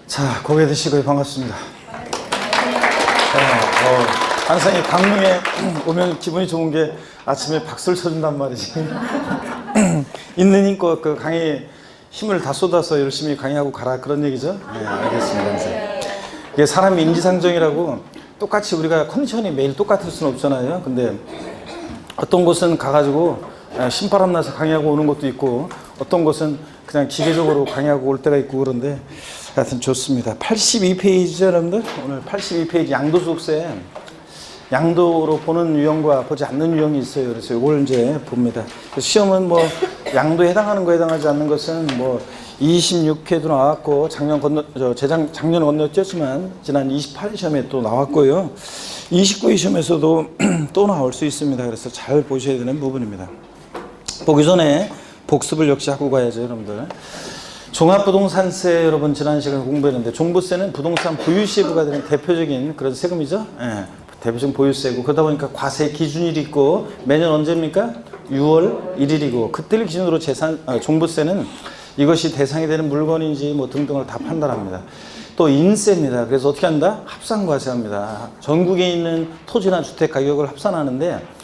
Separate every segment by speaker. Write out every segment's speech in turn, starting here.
Speaker 1: 자, 고개 드시고요. 반갑습니다. 항상 이 강릉에 오면 기분이 좋은 게 아침에 박수를 쳐준단 말이지. 있는 힘껏 그 강에 힘을 다 쏟아서 열심히 강의하고 가라, 그런 얘기죠? 네, 알겠습니다. 이게 사람이 인지상정이라고 똑같이 우리가 컨디션이 매일 똑같을 수는 없잖아요. 근데 어떤 곳은 가가지고 신바람 나서 강의하고 오는 것도 있고, 어떤 곳은 그냥 기계적으로 강의하고 올 때가 있고, 그런데 하여튼 좋습니다. 82페이지죠, 여러분들? 오늘 82페이지 양도 속세, 양도로 보는 유형과 보지 않는 유형이 있어요. 그래서 이걸 이제 봅니다. 시험은 뭐 양도에 해당하는 거 해당하지 않는 것은 뭐 26회도 나왔고, 작년 건너뛰었지만 지난 28회 시험에 또 나왔고요. 29회 시험에서도 또 나올 수 있습니다. 그래서 잘 보셔야 되는 부분입니다. 보기 전에 복습을 역시 하고 가야죠, 여러분들. 종합부동산세, 여러분 지난 시간에 공부했는데, 종부세는 부동산 보유시에 부과되는 대표적인 그런 세금이죠. 예, 대표적인 보유세고, 그러다 보니까 과세 기준일이 있고, 매년 언제입니까? 6월 1일이고, 그때를 기준으로 종부세는 이것이 대상이 되는 물건인지 뭐 등등을 다 판단합니다. 또 인세입니다. 그래서 어떻게 한다? 합산과세합니다. 전국에 있는 토지나 주택 가격을 합산하는데,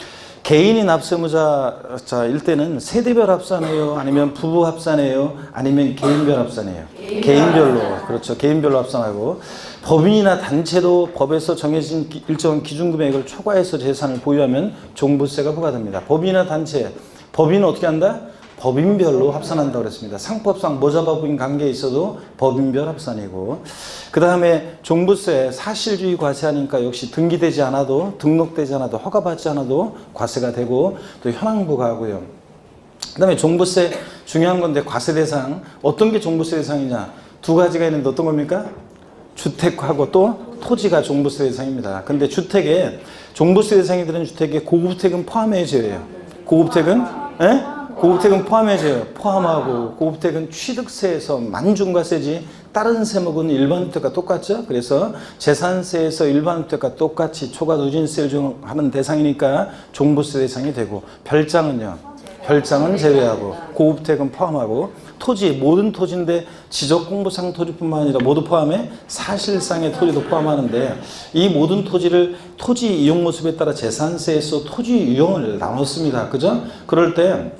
Speaker 1: 개인이 납세무자일 때는 세대별 합산해요? 아니면 부부 합산해요? 아니면 개인별 합산해요? 개인별로. 그렇죠. 개인별로 합산하고, 법인이나 단체도 법에서 정해진 일정 기준 금액을 초과해서 재산을 보유하면 종부세가 부과됩니다. 법인이나 단체, 법인은 어떻게 한다? 법인별로 합산한다고 그랬습니다. 상법상 모자법인 관계에 있어도 법인별 합산이고, 그 다음에 종부세 사실주의 과세하니까 역시 등기되지 않아도, 등록되지 않아도, 허가받지 않아도 과세가 되고, 또 현황부가 하고요. 그 다음에 종부세 중요한 건데, 과세 대상, 어떤 게 종부세 대상이냐? 두 가지가 있는데 어떤 겁니까? 주택하고 또 토지가 종부세 대상입니다. 근데 주택에, 종부세 대상이 되는 주택에 고급택은 포함해져요. 고급택은? 예? 고급택은 포함해져요. 포함하고, 고급택은 취득세에서 만중과세지 다른 세목은 일반주택과 똑같죠. 그래서 재산세에서 일반주택과 똑같이 초과 누진세를 적용하는 대상이니까 종부세 대상이 되고, 별장은요, 별장은 제외하고, 고급택은 포함하고, 토지, 모든 토지인데 지적공부상 토지뿐만 아니라 모두 포함해 사실상의 토지도 포함하는데, 이 모든 토지를 토지 이용 모습에 따라 재산세에서 토지 유형을 나눴습니다. 그죠? 그럴 때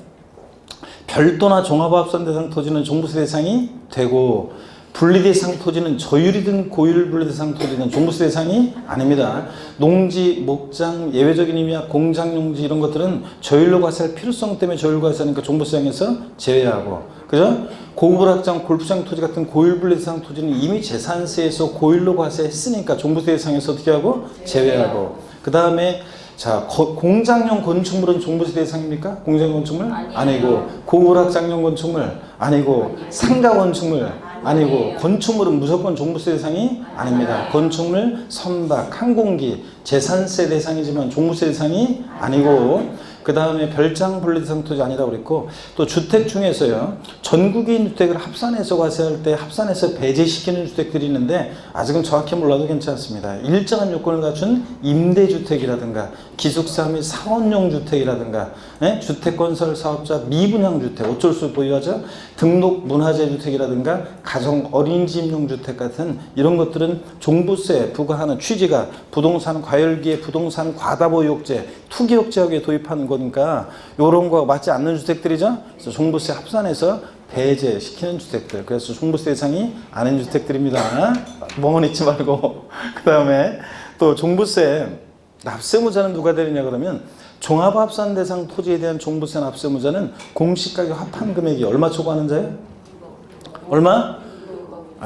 Speaker 1: 별도나 종합합산 대상 토지는 종부세 대상이 되고, 분리대상 토지는 저율이든 고율 분리대상 토지는 종부세 대상이 아닙니다. 농지, 목장, 예외적인 의미야 공장용지 이런 것들은 저율로 과세할 필요성 때문에 저율 과세하니까 종부세 대상에서 제외하고, 그죠? 고급오락장, 골프장 토지 같은 고율 분리대상 토지는 이미 재산세에서 고율로 과세했으니까 종부세 대상에서 어떻게 하고? 제외하고. 그 다음에 자, 공장용 건축물은 종부세 대상입니까? 공장용 건축물? 아니고, 고오락장용 건축물? 아니고, 상가 건축물? 아니고, 건축물은 무조건 종부세 대상이 아닙니다. 건축물, 선박, 항공기, 재산세 대상이지만 종부세 대상이 아니고, 그 다음에 별장 분리대상 토지 아니라고 그랬고, 또 주택 중에서요, 전국에 있는 주택을 합산해서 과세할 때 합산해서 배제시키는 주택들이 있는데, 아직은 정확히 몰라도 괜찮습니다. 일정한 요건을 갖춘 임대주택이라든가 기숙사 및 사원용 주택이라든가, 주택건설 사업자 미분양 주택, 어쩔 수 보유하죠. 등록 문화재 주택이라든가 가정 어린이집용 주택 같은 이런 것들은 종부세 부과하는 취지가 부동산 과열기에 부동산 과다보유욕제, 투기욕제하게 도입하는 거니까 이런 거와 맞지 않는 주택들이죠. 그래서 종부세 합산해서 배제시키는 주택들, 그래서 종부세 대상이 아닌 주택들입니다. 멍은 잊지 말고. 그 다음에 또 종부세 납세무자는 누가 되느냐 그러면, 종합합산 대상 토지에 대한 종부세 납세무자는 공시가격 합한 금액이 얼마 초과하는 자예요? 얼마?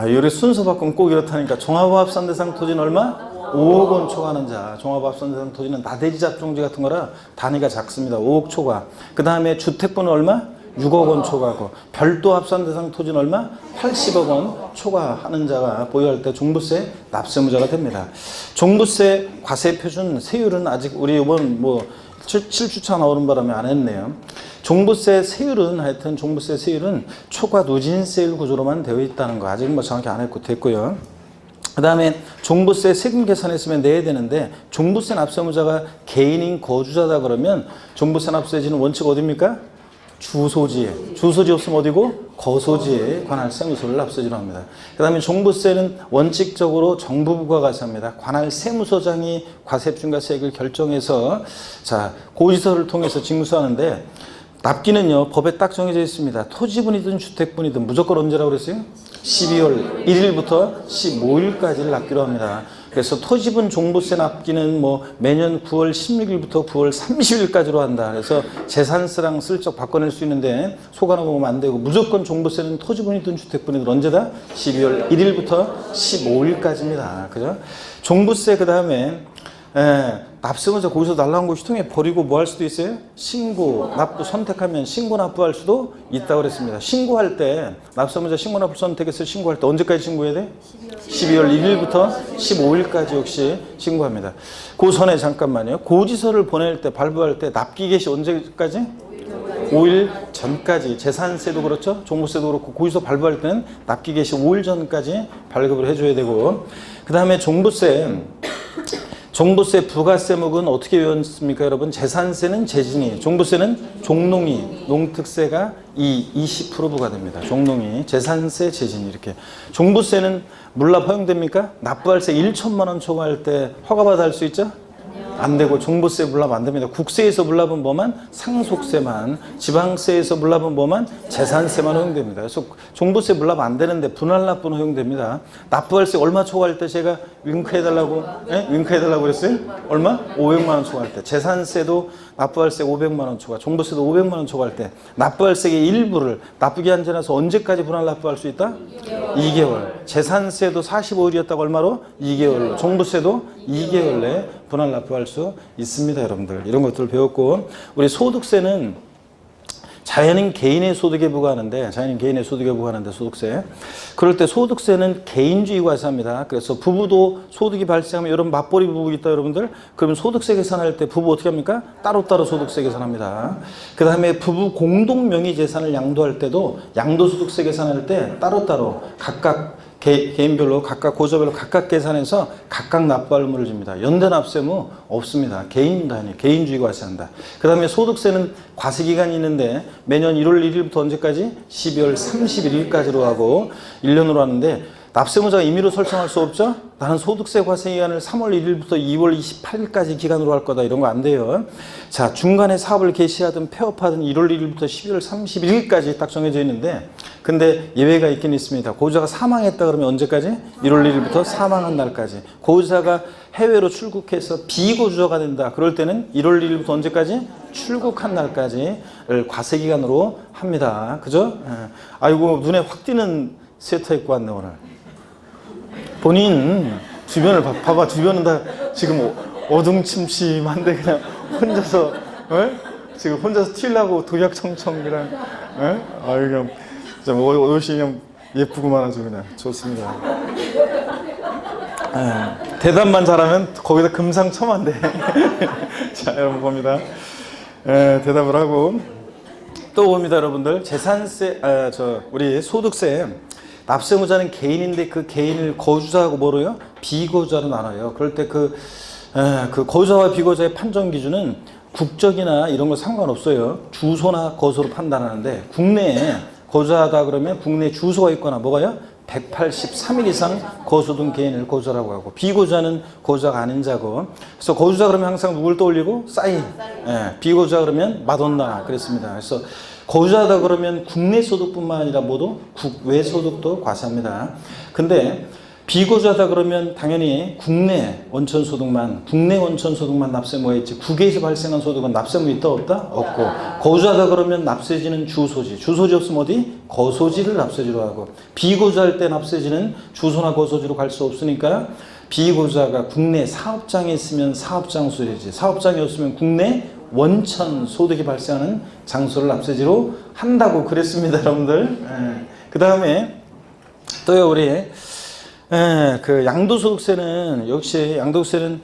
Speaker 1: 요래 순서 바꾸면 꼭 이렇다니까. 종합합산 대상 토지는 얼마? 5억 원 초과하는 자. 종합합산 대상 토지는 나대지 잡종지 같은 거라 단위가 작습니다. 5억 초과. 그 다음에 주택분은 얼마? 6억 원 초과하고, 별도 합산 대상 토지는 얼마? 80억 원 초과하는 자가 보유할 때 종부세 납세무자가 됩니다. 종부세 과세 표준 세율은 아직 우리 이번 7주차 나오는 바람에 안 했네요. 종부세 세율은, 하여튼 종부세 세율은 초과 누진세율 구조로만 되어 있다는 거 아직 정확히 안 했고 됐고요. 그 다음에 종부세 세금 계산했으면 내야 되는데, 종부세 납세무자가 개인인 거주자다 그러면 종부세 납세지는 원칙 어디입니까? 주소지 없으면 어디고? 거소지에 관할 세무서를 납세지로 합니다. 그 다음에 종부세는 원칙적으로 정부 부과과세합니다. 관할 세무서장이 과세중과세액을 결정해서 자 고지서를 통해서 징수하는데 납기는요 법에 딱 정해져 있습니다. 토지분이든 주택분이든 무조건 언제라고 그랬어요? 12월 1일부터 15일까지를 납기로 합니다. 그래서 토지분 종부세 납기는 뭐 매년 9월 16일부터 9월 30일까지로 한다. 그래서 재산세랑 슬쩍 바꿔낼 수 있는데 속아나 보면 안 되고 무조건 종부세는 토지분이든 주택분이든 언제다? 12월 1일부터 15일까지입니다. 그죠? 종부세 그 다음에 납세문서 거기서 날라온 거 휴통에 버리고 뭐 할 수도 있어요? 신고, 납부 선택하면 신고, 납부할 수도 있다고 그랬습니다. 신고할 때 납세문서 신고, 납부 선택해서 신고할 때 언제까지 신고해야 돼? 12월 1일부터 15일까지 역시 신고합니다. 그 전에 잠깐만요. 고지서를 보낼 때 발부할 때 납기 개시 언제까지? 5일 전까지. 재산세도 그렇죠. 종부세도 그렇고 고지서 발부할 때는 납기 개시 5일 전까지 발급을 해줘야 되고 그 다음에 종부세 부가세목은 어떻게 외웠습니까 여러분? 재산세는 재진이, 종부세는 종농이, 농특세가 20% 부과됩니다. 종농이, 재산세, 재진이 이렇게. 종부세는 물납 허용됩니까? 납부할세 1천만 원 초과할 때 허가받아 할 수 있죠? 안 되고 종부세 물납 안 됩니다. 국세에서 물납은 뭐만? 상속세만, 지방세에서 물납은 뭐만? 재산세만 허용됩니다. 그래서 종부세 물납 안 되는데 분할납부는 허용됩니다. 납부할세 얼마 초과할 때 제가 윙크해달라고, 윙크해달라고 그랬어요? 얼마? 500만 원 초과할 때. 재산세도 납부할세 500만 원 초과, 종부세도 500만 원 초과할 때 납부할세의 일부를 납부기한 지나서 언제까지 분할납부할 수 있다? 2개월. 재산세도 45일이었다고 얼마로? 2개월로. 종부세도 2개월 내에 분할납부할 수 있습니다. 여러분들 이런 것들을 배웠고 우리 소득세는 자연인 개인의 소득에 부과하는데 소득세 그럴 때 소득세는 개인주의 과세합니다. 그래서 부부도 소득이 발생하면 여러분 맞벌이 부부 있다 여러분들 그러면 소득세 계산할 때 부부 어떻게 합니까? 따로따로 소득세 계산합니다. 그 다음에 부부 공동 명의 재산을 양도할 때도 양도소득세 계산할 때 따로따로 각각 개인별로 각각 고조별로 각각 계산해서 각각 납부할 의무를 줍니다. 연대 납세무 없습니다. 개인 단위, 개인주의 과세한다. 그 다음에 소득세는 과세기간이 있는데 매년 1월 1일부터 언제까지? 12월 31일까지로 하고 1년으로 하는데 납세무자가 임의로 설정할 수 없죠? 나는 소득세 과세기간을 3월 1일부터 2월 28일까지 기간으로 할 거다. 이런 거 안 돼요. 자, 중간에 사업을 개시하든 폐업하든 1월 1일부터 12월 31일까지 딱 정해져 있는데 근데 예외가 있긴 있습니다. 고유자가 사망했다 그러면 언제까지? 1월 1일부터 사망한 날까지. 고유자가 해외로 출국해서 비고주자가 된다. 그럴 때는 1월 1일부터 언제까지? 출국한 날까지를 과세기간으로 합니다. 그죠? 아이고 눈에 확 띄는 스웨터 입고 왔네 오늘. 본인 주변을 봐봐. 주변은 다 지금 어둠침침한데 그냥 혼자서 지금 혼자서 튀려고 도약청청이랑 아유 그냥 옷이 그냥 예쁘구만 아주 그냥 좋습니다. 대답만 잘하면 거기다 금상첨화인데 자 여러분 봅니다. 대답을 하고 또 봅니다 여러분들. 재산세 우리 소득세 납세무자는 개인인데 그 개인을 거주자하고 뭐로요? 비거주자로 나눠요. 그럴 때 그 거주자와 비거주자의 판정 기준은 국적이나 이런 거 상관없어요. 주소나 거소로 판단하는데 국내에 거주하다 그러면 국내 주소가 있거나 뭐가요? 183일 이상 거주둔 개인을 거주자라고 하고 비거주자는 거주자가 아닌 자고 그래서 거주자 그러면 항상 누굴 떠올리고 싸이 비거주자 그러면 마돈나 그랬습니다. 그래서 거주하다 그러면 국내 소득뿐만 아니라 모두 국외 소득도 과세합니다. 근데 비거주하다 그러면 당연히 국내 원천 소득만 납세무가 있지 국외에서 발생한 소득은 납세무 있다 없다? 없고 거주하다 그러면 납세지는 주소지 없으면 어디? 거소지를 납세지로 하고 비거주할 때 납세지는 주소나 거소지로 갈 수 없으니까 비거주자가 국내 사업장에 있으면 사업장 소득이지 사업장이 없으면 국내 원천 소득이 발생하는 장소를 납세지로 한다고 그랬습니다 여러분들. 그 다음에 또요 우리 그 양도소득세는 역시 양도소득세는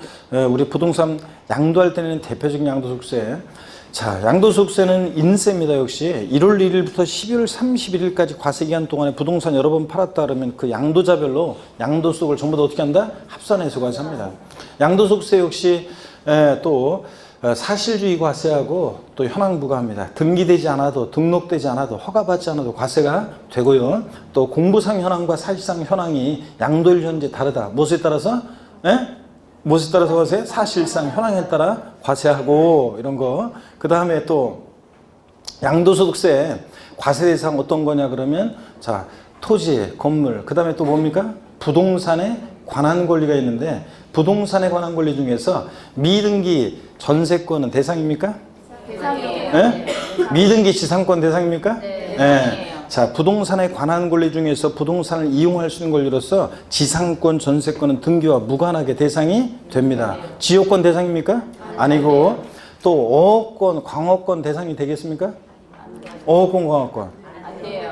Speaker 1: 우리 부동산 양도할 때는 대표적인 양도소득세. 자, 양도소득세는 인세입니다. 역시 1월 1일부터 12월 31일까지 과세기간 동안에 부동산 여러 번 팔았다 그러면 그 양도자별로 양도소득을 전부 다 어떻게 한다? 합산해서 과세합니다. 양도소득세 역시 또 사실주의 과세하고 또 현황부과합니다. 등기되지 않아도 등록되지 않아도 허가받지 않아도 과세가 되고요. 또 공부상 현황과 사실상 현황이 양도일 현재 다르다. 무엇에 따라서? 무엇에 따라서 과세? 사실상 현황에 따라 과세하고 이런 거. 그 다음에 또 양도소득세 과세 대상 어떤 거냐 그러면 자 토지, 건물, 그 다음에 또 뭡니까? 부동산에 관한 권리가 있는데 부동산에 관한 권리 중에서 미등기 전세권은 대상입니까?
Speaker 2: 대상이에요.
Speaker 1: 네? 미등기 지상권 대상입니까?
Speaker 2: 네.
Speaker 1: 네. 자, 부동산에 관한 권리 중에서 부동산을 이용할 수 있는 권리로서 지상권, 전세권은 등기와 무관하게 대상이 됩니다. 지역권 대상입니까? 아니고 또 어업권, 광업권 대상이 되겠습니까? 어업권, 광업권.
Speaker 2: 안 돼요.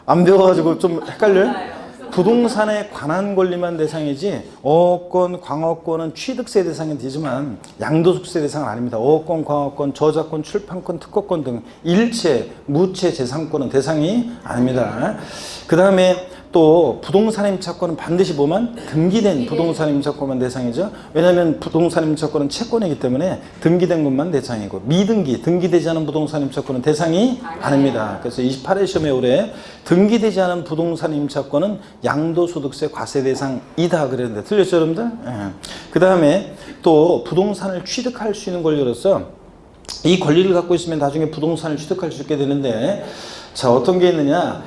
Speaker 1: 안 배워가지고 좀 헷갈려요? 부동산에 관한 권리만 대상이지 어업권, 광업권은 취득세 대상이 되지만 양도소득세 대상은 아닙니다. 어업권, 광업권, 저작권, 출판권, 특허권 등 일체, 무채 재산권은 대상이 아닙니다. 그 다음에 또 부동산 임차권은 반드시 뭐만? 등기된 부동산 임차권만 대상이죠. 왜냐하면 부동산 임차권은 채권이기 때문에 등기된 것만 대상이고 미등기, 등기되지 않은 부동산 임차권은 대상이 아닙니다. 그래서 28회 시험에 올해 등기되지 않은 부동산 임차권은 양도소득세 과세 대상이다 그랬는데 틀렸죠 여러분들? 그 다음에 또 부동산을 취득할 수 있는 권리로서 이 권리를 갖고 있으면 나중에 부동산을 취득할 수 있게 되는데 자 어떤 게 있느냐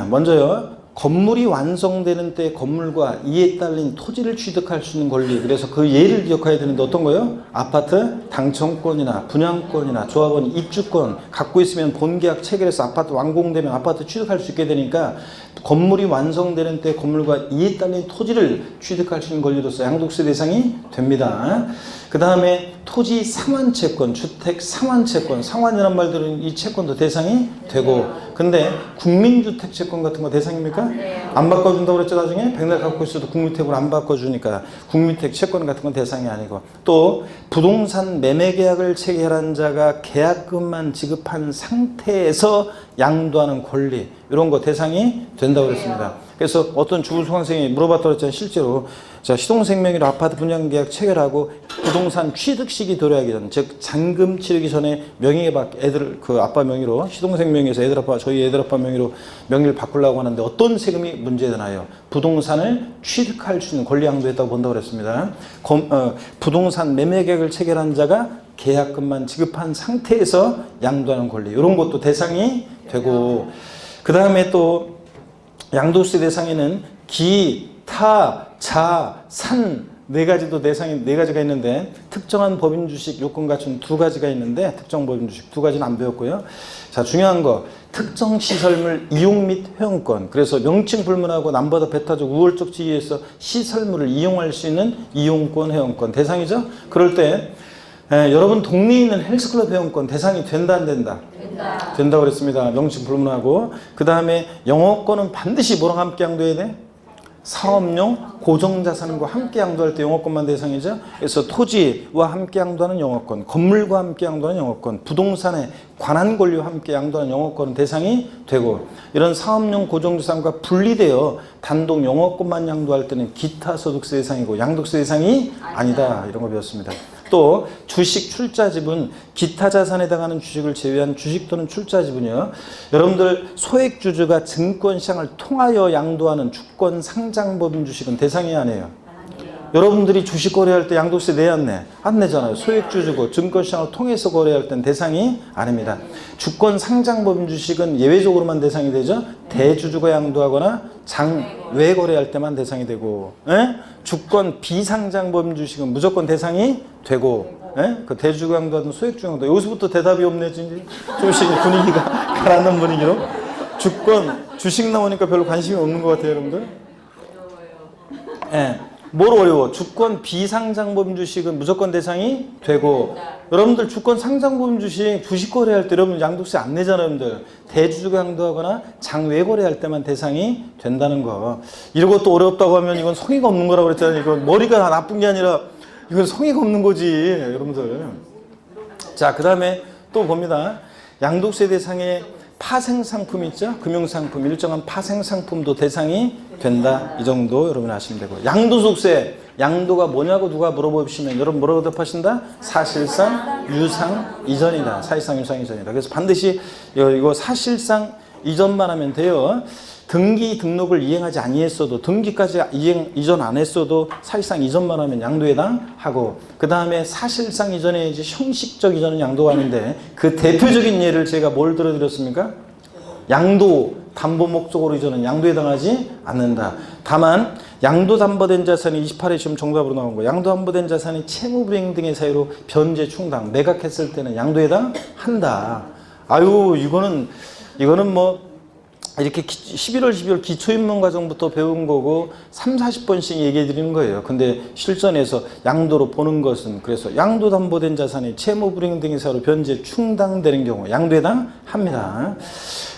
Speaker 1: 먼저요 건물이 완성되는 때 건물과 이에 딸린 토지를 취득할 수 있는 권리 그래서 그 예를 기억해야 되는데 어떤 거요? 아파트 당첨권이나 분양권이나 조합원 입주권 갖고 있으면 본계약 체결해서 아파트 완공되면 아파트 취득할 수 있게 되니까 건물이 완성되는 때 건물과 이에 딸린 토지를 취득할 수 있는 권리로서 양도세 대상이 됩니다. 그 다음에 토지 상환채권, 주택 상환채권, 상환이란 말들은 이 채권도 대상이 되고 근데 국민주택채권 같은 거 대상입니까? 안 바꿔준다고 그랬죠 나중에? 백날 갖고 있어도 국민주택으로 안 바꿔주니까 국민주택 채권 같은 건 대상이 아니고 또 부동산 매매계약을 체결한 자가 계약금만 지급한 상태에서 양도하는 권리 이런 거 대상이 된다고 그랬습니다. 그래서 어떤 주부 수강생이 물어봤다고 했잖아요. 실제로 자 시동생명의로 아파트 분양계약 체결하고 부동산 취득 시기 도래하기 전, 즉 잔금 치르기 전에 명의에 애들 그 아빠 명의로 시동생명에서 애들 아빠 저희 애들 아빠 명의로 명의를 바꾸려고 하는데 어떤 세금이 문제되나요? 부동산을 취득할 수 있는 권리 양도했다고 본다고 그랬습니다. 부동산 매매계약을 체결한 자가 계약금만 지급한 상태에서 양도하는 권리 이런 것도 대상이 되고 그 다음에 또 양도세 대상에는 기, 타, 자, 산 네 가지도 대상이 네 가지가 있는데 특정한 법인 주식 요건 갖춘 두 가지가 있는데 특정 법인 주식 두 가지는 안 배웠고요. 자 중요한 거 특정 시설물 이용 및 회원권 그래서 명칭 불문하고 남보다 배타적 우월적 지위에서 시설물을 이용할 수 있는 이용권 회원권 대상이죠. 그럴 때 여러분 동네에 있는 헬스클럽 회원권 대상이 된다 안 된다? 된다고 그랬습니다. 명칭 불문하고 그 다음에 영어권은 반드시 뭐랑 함께 양도해야 돼? 사업용 고정자산과 함께 양도할 때 영어권만 대상이죠. 그래서 토지와 함께 양도하는 영어권, 건물과 함께 양도하는 영어권, 부동산에 관한 권리와 함께 양도하는 영어권은 대상이 되고 이런 사업용 고정자산과 분리되어 단독 영어권만 양도할 때는 기타 소득세 대상이고 양도세 대상이 아니다 이런 거 배웠습니다. 또 주식 출자 지분, 기타 자산에 해당하는 주식을 제외한 주식 또는 출자 지분이요. 여러분들 소액주주가 증권시장을 통하여 양도하는 주권 상장법인 주식은 대상이 아니에요. 여러분들이 주식 거래할 때 양도세 내야 안 내? 안 내잖아요. 소액주주고 증권시장을 통해서 거래할 때는 대상이 아닙니다. 주권 상장법인 주식은 예외적으로만 대상이 되죠. 대주주가 양도하거나 장외 거래할 때만 대상이 되고 주권 비상장법인 주식은 무조건 대상이 되고 그 대주주가 양도하든 소액주주가 양도 여기서부터 대답이 없네. 조금씩 분위기가 가라앉는 분위기로 주권 주식 나오니까 별로 관심이 없는 것 같아요 여러분들. 뭘 어려워? 주권 비상장법인 주식은 무조건 대상이 되고 여러분들 주권 상장법인 주식 거래할 때 여러분 양도세 안 내잖아요 여러분들. 대주주가 양도하거나 장외 거래할 때만 대상이 된다는 거. 이러고 또 어렵다고 하면 이건 성의가 없는 거라고 그랬잖아요. 이건 머리가 나쁜 게 아니라 이건 성의가 없는 거지 여러분들. 자 그 다음에 또 봅니다. 양도세 대상에 파생상품 있죠? 금융상품, 일정한 파생상품도 대상이 된다. 이 정도 여러분 아시면 되고. 양도속세, 양도가 뭐냐고 누가 물어보시면 여러분 뭐라고 답하신다? 사실상 유상 이전이다. 사실상 유상 이전이다. 그래서 반드시 이거 사실상 이전만 하면 돼요. 등기 등록을 이행하지 아니했어도 등기까지 이전 안 했어도 사실상 이전만 하면 양도에 해당하고, 그 다음에 사실상 이전에 이제 형식적 이전은 양도가 아닌데 그 대표적인 예를 제가 뭘 들어드렸습니까? 양도 담보 목적으로 이전은 양도에 해당하지 않는다. 다만 양도 담보된 자산이 28회 시험 정답으로 나온 거, 양도 담보된 자산이 채무 불이행 등의 사유로 변제 충당 매각했을 때는 양도에 해당한다. 아유 이거는 뭐 이렇게 11월 12월 기초입문과정부터 배운 거고 30-40번씩 얘기해 드리는 거예요. 근데 실전에서 양도로 보는 것은, 그래서 양도 담보된 자산이 채무 불이행 등의 사유로 변제 충당되는 경우 양도에 해당합니다.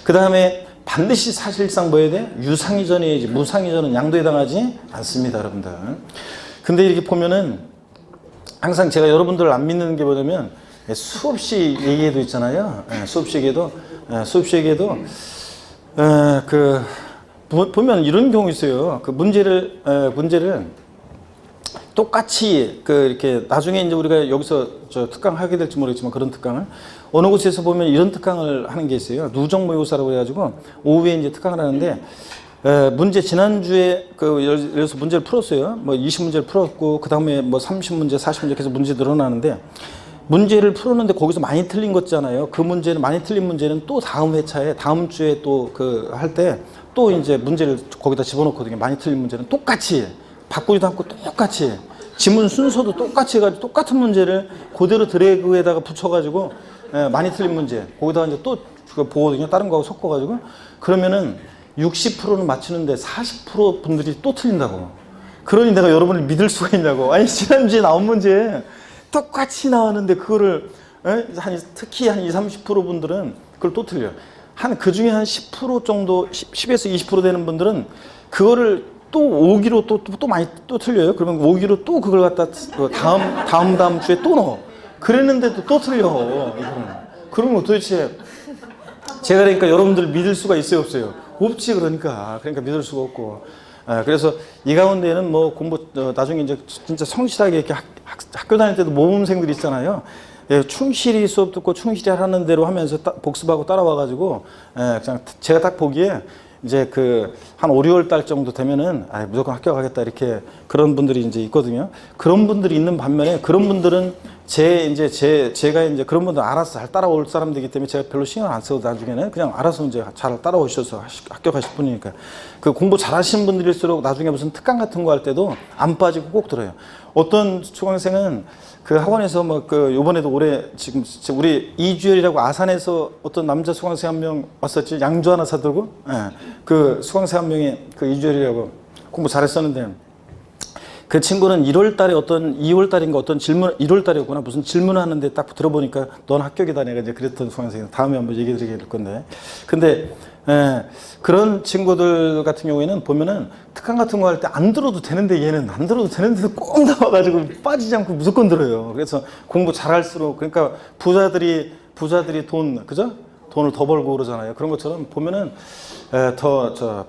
Speaker 1: 그 다음에 반드시 사실상 뭐 해야 돼? 유상이전이지, 무상이전은 양도에 해당하지 않습니다, 여러분들. 근데 이렇게 보면은 항상 제가 여러분들을 안 믿는 게 뭐냐면 수없이 얘기해도 있잖아요. 수없이 얘기해도 보면 이런 경우 있어요. 그 문제를 똑같이 이렇게 나중에 이제 우리가 여기서 특강 하게 될지 모르겠지만 그런 특강을 어느 곳에서 보면 이런 특강을 하는 게 있어요. 누적 모의고사라고 그래가지고 오후에 이제 특강을 하는데 문제 지난주에 예를 들어서 문제를 풀었어요. 뭐 20문제를 풀었고 그 다음에 뭐 30문제, 40문제 계속 문제 늘어나는데 문제를 풀었는데 거기서 많이 틀린 것 있잖아요. 그 문제는, 많이 틀린 문제는 또 다음 회차에, 다음 주에 또 할 때 또 이제 문제를 거기다 집어넣거든요. 많이 틀린 문제는 똑같이, 바꾸지도 않고 똑같이, 지문 순서도 똑같이 해가지고 똑같은 문제를 그대로 드래그에다가 붙여가지고 많이 틀린 문제, 거기다가 이제 또 보거든요. 다른 거하고 섞어가지고. 그러면은 60%는 맞추는데 40% 분들이 또 틀린다고. 그러니 내가 여러분을 믿을 수가 있냐고. 아니, 지난주에 나온 문제 똑같이 나왔는데 그거를 특히 한 20-30% 분들은 그걸 또 틀려요. 그 중에 한 10% 정도, 10에서 20% 되는 분들은 그거를 또 5기로 또 많이 또 틀려요. 그러면 5기로 또 그걸 갖다 다음 주에 또 넣어. 그랬는데도 또 틀려. 이거는. 그러면 도대체 제가 그러니까 여러분들 믿을 수가 있어요, 없어요? 없지. 그러니까 믿을 수가 없고. 그래서 이 가운데는 뭐 공부 나중에 이제 진짜 성실하게 이렇게 학교 다닐 때도 모범생들이 있잖아요. 충실히 수업 듣고 충실히 하라는 대로 하면서 복습하고 따라와가지고 그냥 제가 딱 보기에 이제 한 5, 6월 달 정도 되면은 무조건 학교 가겠다, 이렇게 그런 분들이 이제 있거든요. 그런 분들이 있는 반면에 그런 분들은 제가 이제 그런 분들 알아서 잘 따라올 사람들이기 때문에 제가 별로 신경 안 써도 나중에는 그냥 알아서 이제 잘 따라오셔서 학교 가실 분이니까. 그 공부 잘 하시는 분들일수록 나중에 무슨 특강 같은 거 할 때도 안 빠지고 꼭 들어요. 어떤 수강생은 그 학원에서 요번에도 올해 지금 우리 이주열이라고 아산에서 어떤 남자 수강생 한 명 왔었지. 양주 하나 사들고. 그 수강생 한 명이 그 이주열이라고 공부 잘했었는데 그 친구는 1월 달에 2월 달인가 어떤 질문, 1월 달이었구나. 무슨 질문하는데 딱 들어보니까 넌 학교이다. 내가 이제 그랬던 수강생이 다음에 한번 얘기 드리게 될 건데. 근데, 그런 친구들 같은 경우에는 보면은 특강 같은 거 할 때 안 들어도 되는데 얘는 안 들어도 되는데도 꼭 나와가지고 빠지지 않고 무조건 들어요. 그래서 공부 잘할수록, 그러니까 부자들이 그죠? 돈을 더 벌고 그러잖아요. 그런 것처럼 보면은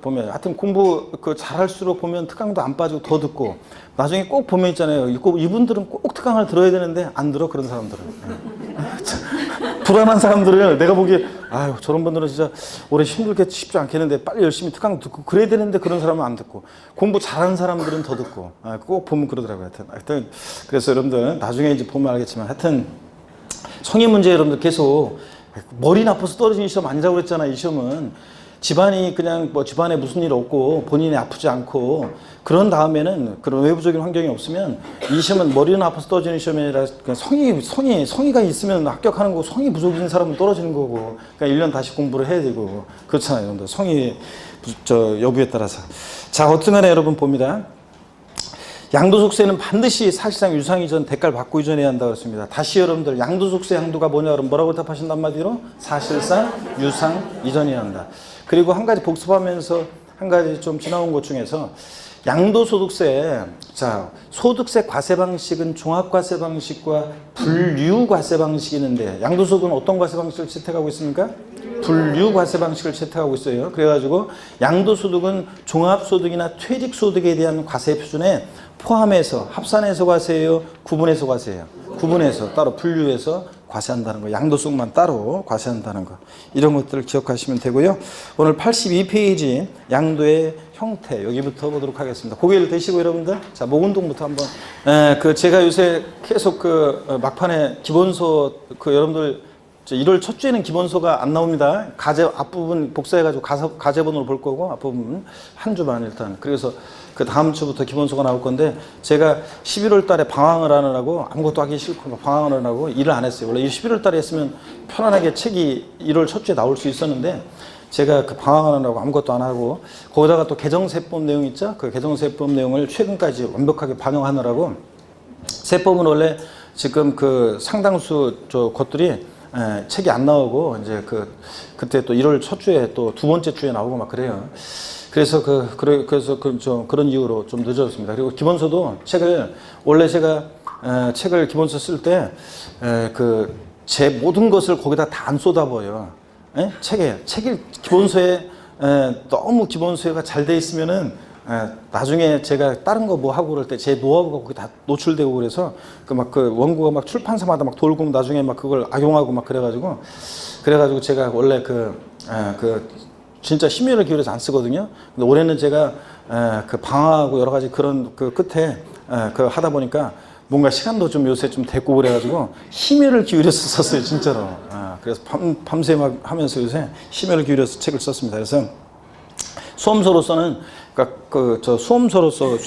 Speaker 1: 보면 하여튼 공부 잘할수록 보면 특강도 안 빠지고 더 듣고 나중에 꼭 보면 있잖아요. 이분들은 꼭 특강을 들어야 되는데 안 들어, 그런 사람들은. 불안한 사람들을 내가 보기에 저런 분들은 진짜 오래 힘들게 쉽지 않겠는데 빨리 열심히 특강 듣고 그래야 되는데 그런 사람은 안 듣고, 공부 잘하는 사람들은 더 듣고 꼭 보면 그러더라고요. 하여튼 그래서 여러분들 나중에 이제 보면 알겠지만 하여튼 성의 문제 여러분들 계속 머리 나빠서 떨어지는 시험 아니라고 그랬잖아. 이 시험은 집안이 그냥 집안에 무슨 일 없고 본인이 아프지 않고 그런 다음에는 그런 외부적인 환경이 없으면 이 시험은 머리는 아파서 떨어지는 시험이 아니라 성의가 있으면 합격하는 거고, 성의 부족인 사람은 떨어지는 거고, 그러니까 1년 다시 공부를 해야 되고 그렇잖아요. 여러분들 성의 여부에 따라서. 자, 어쨌든 간에 여러분 봅니다. 양도속세는 반드시 사실상 유상 이전 대가를 받고 이전해야 한다고 했습니다. 다시 여러분들 양도속세 양도가 뭐냐 그러면 뭐라고 답하신단 말이로? 사실상 유상 이전해야 한다. 그리고 한 가지 복습하면서 한 가지 좀 지나온 것 중에서 양도소득세, 자, 소득세 과세 방식은 종합과세 방식과 분류과세 방식이 있는데, 양도소득은 어떤 과세 방식을 채택하고 있습니까? 분류과세 방식을 채택하고 있어요. 그래가지고 양도소득은 종합소득이나 퇴직소득에 대한 과세 표준에 포함해서 합산해서 과세예요? 구분해서 과세예요? 구분해서 따로 분류해서 과세한다는 거, 양도소득만 따로 과세한다는 거, 이런 것들을 기억하시면 되고요. 오늘 82페이지 양도의 형태, 여기부터 보도록 하겠습니다. 고개를 드시고 여러분들, 자, 목 운동부터 한번. 제가 요새 계속 막판에 기본서 여러분들 1월 첫 주에는 기본서가 안 나옵니다. 과제 앞부분 복사해가지고 과제본으로 볼 거고, 앞부분 한 주만 일단. 그래서 그 다음 주부터 기본서가 나올 건데, 제가 11월 달에 방황을 하느라고 아무것도 하기 싫고 방황을 하느라고 일을 안 했어요. 원래 11월 달에 했으면 편안하게 책이 1월 첫 주에 나올 수 있었는데, 제가 그 방황을 하느라고 아무것도 안 하고, 거기다가 또 개정세법 내용 있죠? 그 개정세법 내용을 최근까지 완벽하게 반영하느라고, 세법은 원래 지금 그 상당수 것들이 책이 안 나오고, 이제 그때 또 1월 첫 주에 또 두 번째 주에 나오고 막 그래요. 그래서 그런 이유로 좀 늦어졌습니다. 그리고 기본서도 원래 제가 책을 기본서 쓸 때 제 모든 것을 거기다 다 안 쏟아부어요. 기본서에 너무 기본서가 잘 돼 있으면은 나중에 제가 다른 거 뭐 하고 그럴 때 제 노하우가 거기 다 노출되고, 그래서 원고가 막 출판사마다 막 돌고 나중에 막 그걸 악용하고 막 그래가지고 제가 원래 진짜 심혈을 기울여서 안 쓰거든요. 근데 올해는 제가 방황하고 여러 가지 그런 끝에 하다 보니까 뭔가 시간도 좀 요새 좀 됐고 그래가지고 힘을 기울여서 썼어요, 진짜로. 그래서 밤새 막 하면서 요새 힘을 기울여서 책을 썼습니다. 그래서 수험서로서는 수험서로서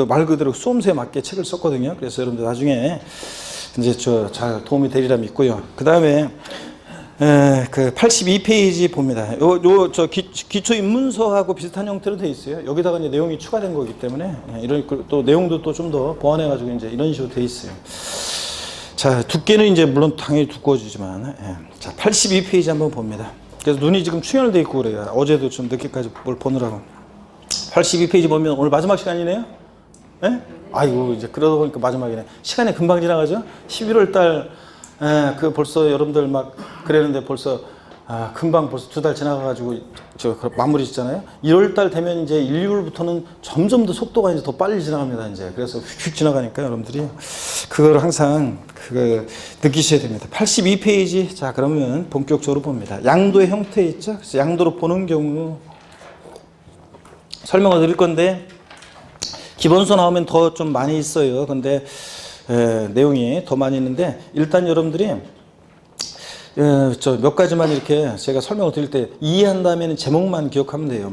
Speaker 1: 말 그대로 수험서에 맞게 책을 썼거든요. 그래서 여러분들 나중에 이제 잘 도움이 되리라 믿고요. 그 다음에 82페이지 봅니다. 기초 입문서하고 비슷한 형태로 되어 있어요. 여기다가 이제 내용이 추가된 거기 때문에 또 내용도 또 좀 더 보완해가지고 이제 이런 식으로 되어 있어요. 자, 두께는 이제 물론 당연히 두꺼워지지만, 자, 82페이지 한번 봅니다. 그래서 눈이 지금 충혈돼 있고 그래요. 어제도 좀 늦게까지 뭘 보느라고. 82페이지 보면 오늘 마지막 시간이네요. 예? 아이고, 이제 그러다 보니까 마지막이네. 시간이 금방 지나가죠? 11월 달, 벌써 여러분들 막 그랬는데 벌써, 금방 벌써 2달 지나가가지고 마무리 짓잖아요. 1월 달 되면 이제 1, 2월부터는 점점 더 속도가 이제 더 빨리 지나갑니다, 이제. 그래서 휙휙 지나가니까 여러분들이 그걸 항상 느끼셔야 됩니다. 82페이지. 자, 그러면 본격적으로 봅니다. 양도의 형태 있죠? 그래서 양도로 보는 경우 설명을 드릴 건데, 기본서 나오면 더 좀 많이 있어요. 근데 내용이 더 많이 있는데, 일단 여러분들이 몇 가지만 이렇게 제가 설명을 드릴 때 이해한 다음에는 제목만 기억하면 돼요.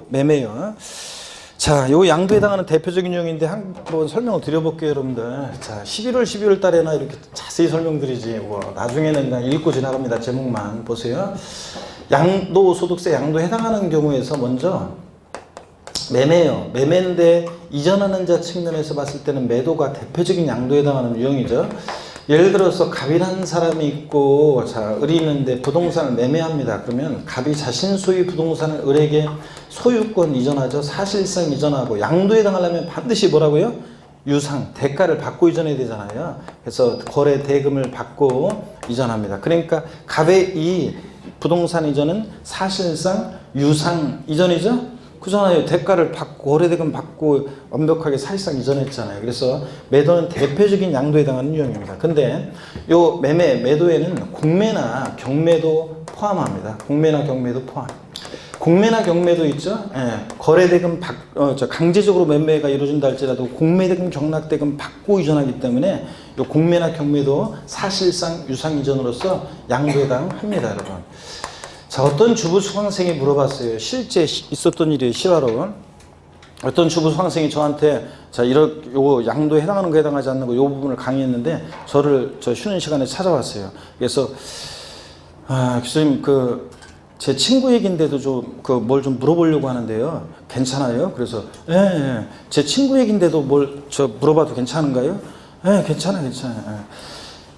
Speaker 1: 매매요. 자, 요 양도에 해당하는 대표적인 유형인데 한번 설명을 드려볼게요, 여러분들. 자, 12월 달에나 이렇게 자세히 설명드리지. 나중에는 그냥 읽고 지나갑니다. 제목만 보세요. 양도소득세 양도에 해당하는 경우에서 먼저 매매요. 매매인데 이전하는 자 측면에서 봤을 때는 매도가 대표적인 양도에 해당하는 유형이죠. 예를 들어서 갑이라는 사람이 있고, 자, 을이 있는데 부동산을 매매합니다. 그러면 갑이 자신 소유 부동산을 을에게 소유권 이전하죠. 사실상 이전하고, 양도에 해당하려면 반드시 뭐라고요? 유상, 대가를 받고 이전해야 되잖아요. 그래서 거래 대금을 받고 이전합니다. 그러니까 갑의 이 부동산 이전은 사실상 유상 이전이죠. 그잖아요. 대가를 받고 거래대금 받고 완벽하게 사실상 이전했잖아요. 그래서 매도는 대표적인 양도에 해당하는 유형입니다. 근데 요 매도에는 공매나 경매도 포함합니다. 공매나 경매도 포함. 공매나 경매도 있죠. 거래대금 강제적으로 매매가 이루어진다 할지라도 공매대금 경락대금 받고 이전하기 때문에 요 공매나 경매도 사실상 유상 이전으로서 양도에 해당합니다, 여러분. 자, 어떤 주부 수강생이 물어봤어요. 실제 있었던 일이에요, 실화로. 어떤 주부 수강생이 저한테, 자, 요거 양도에 해당하는 거 해당하지 않는 거 요 부분을 강의했는데, 저 쉬는 시간에 찾아왔어요. 그래서, 교수님, 제 친구 얘기인데도 뭘 좀 물어보려고 하는데요. 괜찮아요? 그래서, 예. 제 친구 얘기인데도 물어봐도 괜찮은가요? 예, 괜찮아요.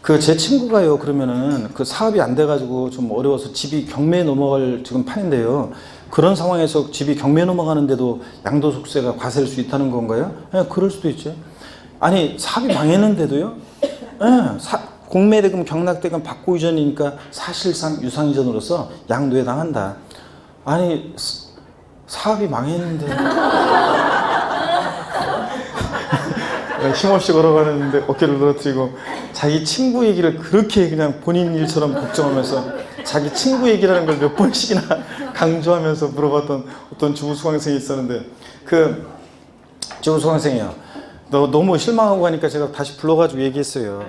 Speaker 1: 그 제 친구가요, 그러면은 그 사업이 안 돼가지고 좀 어려워서 집이 경매에 넘어갈 지금 판인데요. 그런 상황에서 집이 경매에 넘어가는데도 양도소득세가 과세될 수 있다는 건가요? 예, 그럴 수도 있죠. 아니, 사업이 망했는데도요? 예, 공매대금, 경락대금 받고 이전이니까 사실상 유상이전으로서 양도에 당한다. 아니, 사업이 망했는데. 힘없이 걸어가는데 어깨를 늘어뜨리고 자기 친구 얘기를 그렇게 그냥 본인 일처럼 걱정하면서 자기 친구 얘기라는 걸 몇 번씩이나 강조하면서 물어봤던 어떤 주부 수강생이 있었는데, 그 주부 수강생이요, 너 너무 실망하고 가니까 제가 다시 불러가지고 얘기했어요.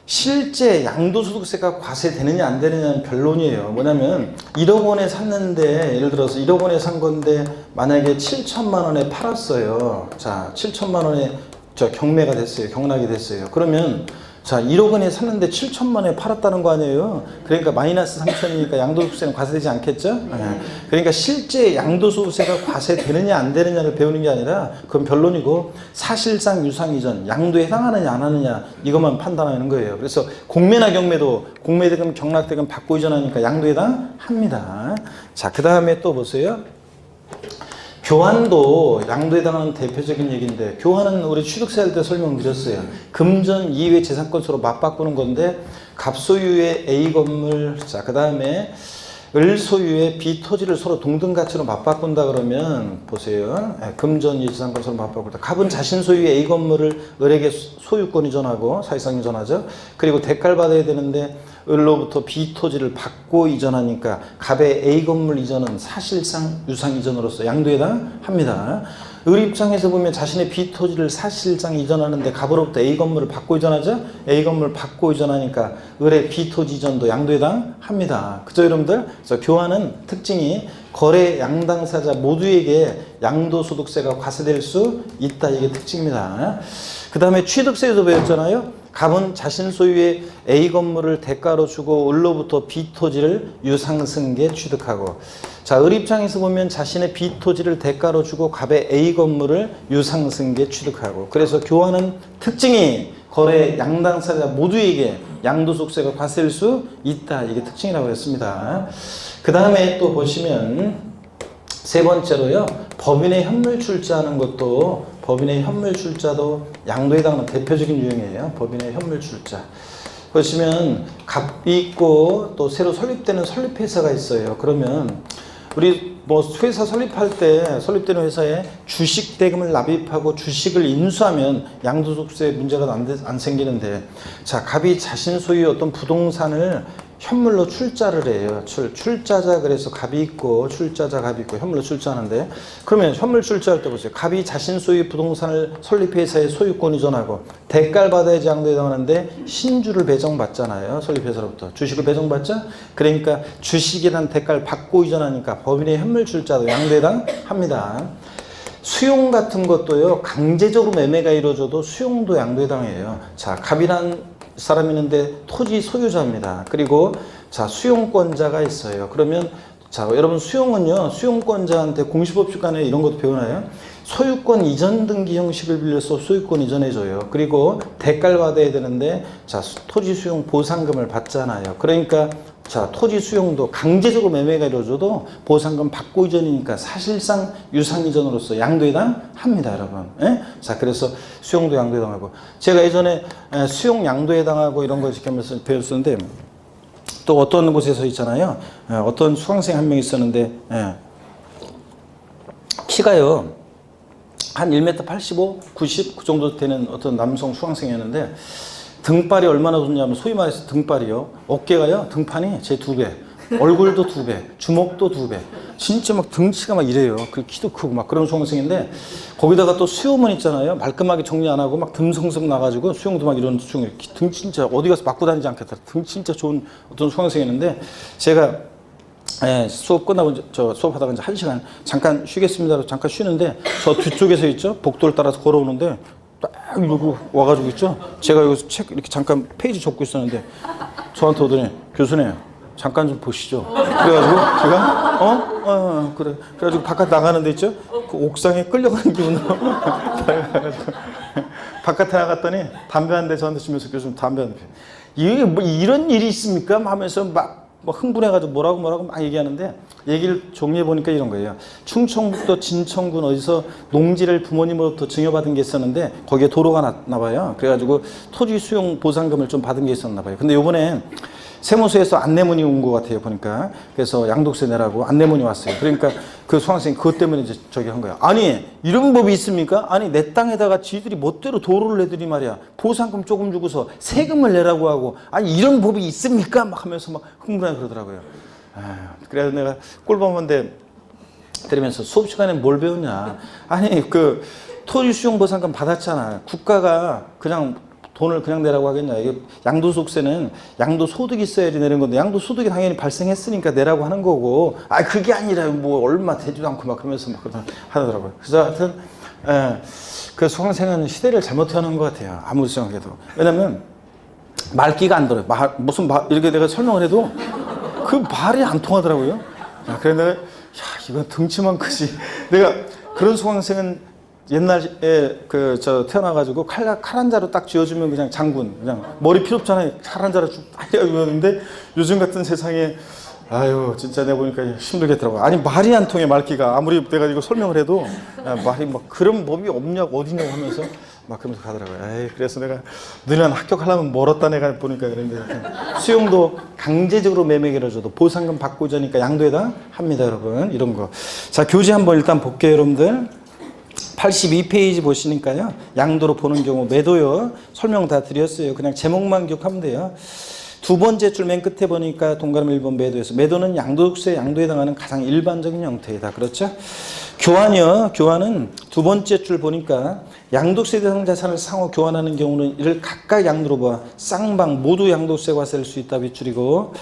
Speaker 1: 실제 양도소득세가 과세되느냐 안 되느냐는 변론이에요. 뭐냐면 1억 원에 샀는데, 예를 들어서 1억 원에 산 건데 만약에 7천만 원에 팔았어요. 자, 7천만 원에 경매가 됐어요. 경락이 됐어요. 그러면 자, 1억 원에 샀는데 7천만 원에 팔았다는 거 아니에요. 그러니까 마이너스 3천이니까 양도소득세는 과세되지 않겠죠? 그러니까 실제 양도소득세가 과세되느냐 안 되느냐를 배우는 게 아니라 그건 변론이고, 사실상 유상이전, 양도에 해당하느냐 안 하느냐 이것만 판단하는 거예요. 그래서 공매나 경매도 공매대금, 경락대금 받고 이전하니까 양도에 해당합니다. 자, 그 다음에 또 보세요. 교환도 양도에 해당하는 대표적인 얘기인데, 교환은 우리 취득세 할 때 설명드렸어요. 금전 이외 재산권서로 맞바꾸는 건데, 갑소유의 A 건물, 자, 그 다음에 을소유의 B 토지를 서로 동등 가치로 맞바꾼다 그러면 보세요. 금전 이외 재산권서로 맞바꿀 때 갑은 자신 소유의 A 건물을 을에게 소유권 이전하고 사실상 이전하죠. 그리고 대가를 받아야 되는데 을로부터 B 토지를 받고 이전하니까 갑의 A 건물 이전은 사실상 유상 이전으로서 양도에 해당합니다. 을 입장에서 보면 자신의 B 토지를 사실상 이전하는데 갑으로부터 A 건물을 받고 이전하죠. A 건물 받고 이전하니까 을의 B 토지 이전도 양도에 해당합니다. 그죠, 여러분들? 그래서 교환은 특징이 거래 양당사자 모두에게 양도소득세가 과세될 수 있다, 이게 특징입니다. 그 다음에 취득세도 배웠잖아요. 갑은 자신 소유의 A 건물을 대가로 주고 을로부터 B 토지를 유상승계 취득하고, 자, 을 입장에서 보면 자신의 B 토지를 대가로 주고 갑의 A 건물을 유상승계 취득하고, 그래서 교환은 특징이 거래 양당사자 모두에게 양도소득세가 과세될 수 있다, 이게 특징이라고 했습니다. 그 다음에 또 보시면 세 번째로요, 법인의 현물 출자하는 것도, 법인의 현물 출자도 양도에 해당하는 대표적인 유형이에요. 법인의 현물 출자. 보시면 갑이 있고 또 새로 설립되는 설립회사가 있어요. 그러면 우리 뭐 회사 설립할 때 설립되는 회사에 주식 대금을 납입하고 주식을 인수하면 양도소득세 문제가 안 생기는데, 자, 갑이 자신 소유의 어떤 부동산을 현물로 출자를 해요. 출자자, 그래서 갑이 있고 출자자 갑이 있고 현물로 출자하는데, 그러면 현물 출자할 때 보세요. 갑이 자신 소유의 부동산을 설립회사에 소유권 이전하고 대가를 받아야지 양도에 해당하는데 신주를 배정받잖아요. 설립회사로부터 주식을 배정받죠. 그러니까 주식이란 대가를 받고 이전하니까 법인의 현물 출자도 양도에 해당합니다. 수용 같은 것도요, 강제적으로 매매가 이루어져도 수용도 양도에 해당해요. 자, 갑이란 사람이 있는데 토지 소유자입니다. 그리고 자, 수용권자가 있어요. 그러면 자, 여러분 수용은요, 수용권자한테 공시법칙간에 이런 것도 배우나요? 소유권 이전 등기 형식을 빌려서 소유권 이전해줘요. 그리고 대가를 받아야 되는데, 자, 토지 수용 보상금을 받잖아요. 그러니까 자, 토지 수용도 강제적으로 매매가 이루어져도 보상금 받고 이전이니까 사실상 유상 이전으로서 양도에 해당합니다, 여러분. 예? 자, 그래서 수용도 양도에 해당하고, 제가 예전에 수용 양도에 해당하고 이런 걸 지키면서 배웠었는데, 또 어떤 곳에서 있잖아요. 어떤 수강생 한 명 있었는데, 키가요 한 1m 85, 90 그 정도 되는 어떤 남성 수강생이었는데, 등발이 얼마나 좋냐면, 소위 말해서 등발이요, 어깨가요, 등판이 제 2배, 얼굴도 2배, 주먹도 2배, 진짜 막 등치가 막 이래요. 그 키도 크고 막 그런 수강생인데, 거기다가 또 수요문 있잖아요. 말끔하게 정리 안 하고 막 듬성성 나가지고 수용도 막 이런 수용, 등 진짜 어디 가서 맞고 다니지 않겠다. 등 진짜 좋은 어떤 수강생이었는데, 제가 수업 끝나고 저 수업하다가 이제 1시간 잠깐 쉬겠습니다. 잠깐 쉬는데, 저 뒤쪽에서 있죠, 복도를 따라서 걸어오는데 딱 이러고 와가지고 있죠. 제가 여기서 책 이렇게 잠깐 페이지 접고 있었는데 저한테 오더니, 교수님 잠깐 좀 보시죠. 그래가지고 제가 그래. 그래가지고 바깥 나가는 데 있죠. 그 옥상에 끌려가는 기분으로 바깥에 나갔더니 담배 한 대 저한테 주면서, 교수님 담배 한 대. 이게 뭐 이런 일이 있습니까? 하면서 막 흥분해가지고 뭐라고 막 얘기하는데 얘기를 정리해 보니까 이런 거예요. 충청북도 진천군 어디서 농지를 부모님으로부터 증여받은 게 있었는데 거기에 도로가 났나 봐요. 그래가지고 토지 수용 보상금을 좀 받은 게 있었나 봐요. 근데 요번에 세무서에서 안내문이 온 것 같아요, 보니까. 그래서 양도세 내라고 안내문이 왔어요. 그러니까 그 수강생이 그것 때문에 이제 저기 한 거야. 아니, 이런 법이 있습니까? 아니, 내 땅에다가 지들이 멋대로 도로를 내더니 말이야. 보상금 조금 주고서 세금을 내라고 하고, 아니, 이런 법이 있습니까? 막 하면서 막 흥분하게 그러더라고요. 그래서 내가 꿀밤한데 때리면서 수업 시간에 뭘 배웠냐. 아니, 그 토지 수용 보상금 받았잖아. 국가가 그냥 돈을 그냥 내라고 하겠냐. 이게 양도소득세는 양도소득이 있어야지 내는 건데 양도소득이 당연히 발생했으니까 내라고 하는 거고, 아 그게 아니라 뭐 얼마 되지도 않고 막 그러면서 막 하더라고요. 그래서 하여튼 그 수강생은 시대를 잘못하는 것 같아요. 아무리 생각해도. 왜냐면 말귀가 안 들어요. 이렇게 내가 설명을 해도 그 말이 안 통하더라고요. 그래서 내가 이건 덩치만 크지. 내가 그런 수강생은 옛날에 태어나가지고 칼 한 자루 딱 쥐어주면 그냥 장군, 그냥 머리 필요 없잖아요. 칼 한 자루 쭉 따려주는데 요즘 같은 세상에 아유 진짜 내가 보니까 힘들겠더라고요. 아니 말이 안 통해 말귀가. 아무리 내가 이거 설명을 해도 말이 막 그런 법이 없냐고 어디냐고 하면서 막 그러면서 가더라고요. 에이, 그래서 내가 너는 합격하려면 멀었다 내가 보니까 그런데 수용도 강제적으로 매매기를 줘도 보상금 받고 자니까 양도에다 합니다, 여러분. 이런 거. 자, 교재 한번 일단 볼게요, 여러분들. 82페이지 보시니까요. 양도로 보는 경우 매도요. 설명 다 드렸어요. 그냥 제목만 기억하면 돼요. 두 번째 줄 맨 끝에 보니까 동그라미 1번 매도에서 매도는 양도세 양도에 해당하는 가장 일반적인 형태이다. 그렇죠? 교환이요. 교환은 두 번째 줄 보니까 양도세 대상 자산을 상호 교환하는 경우는 이를 각각 양도로 봐 쌍방 모두 양도세 과세를 수 있다. 빗줄이고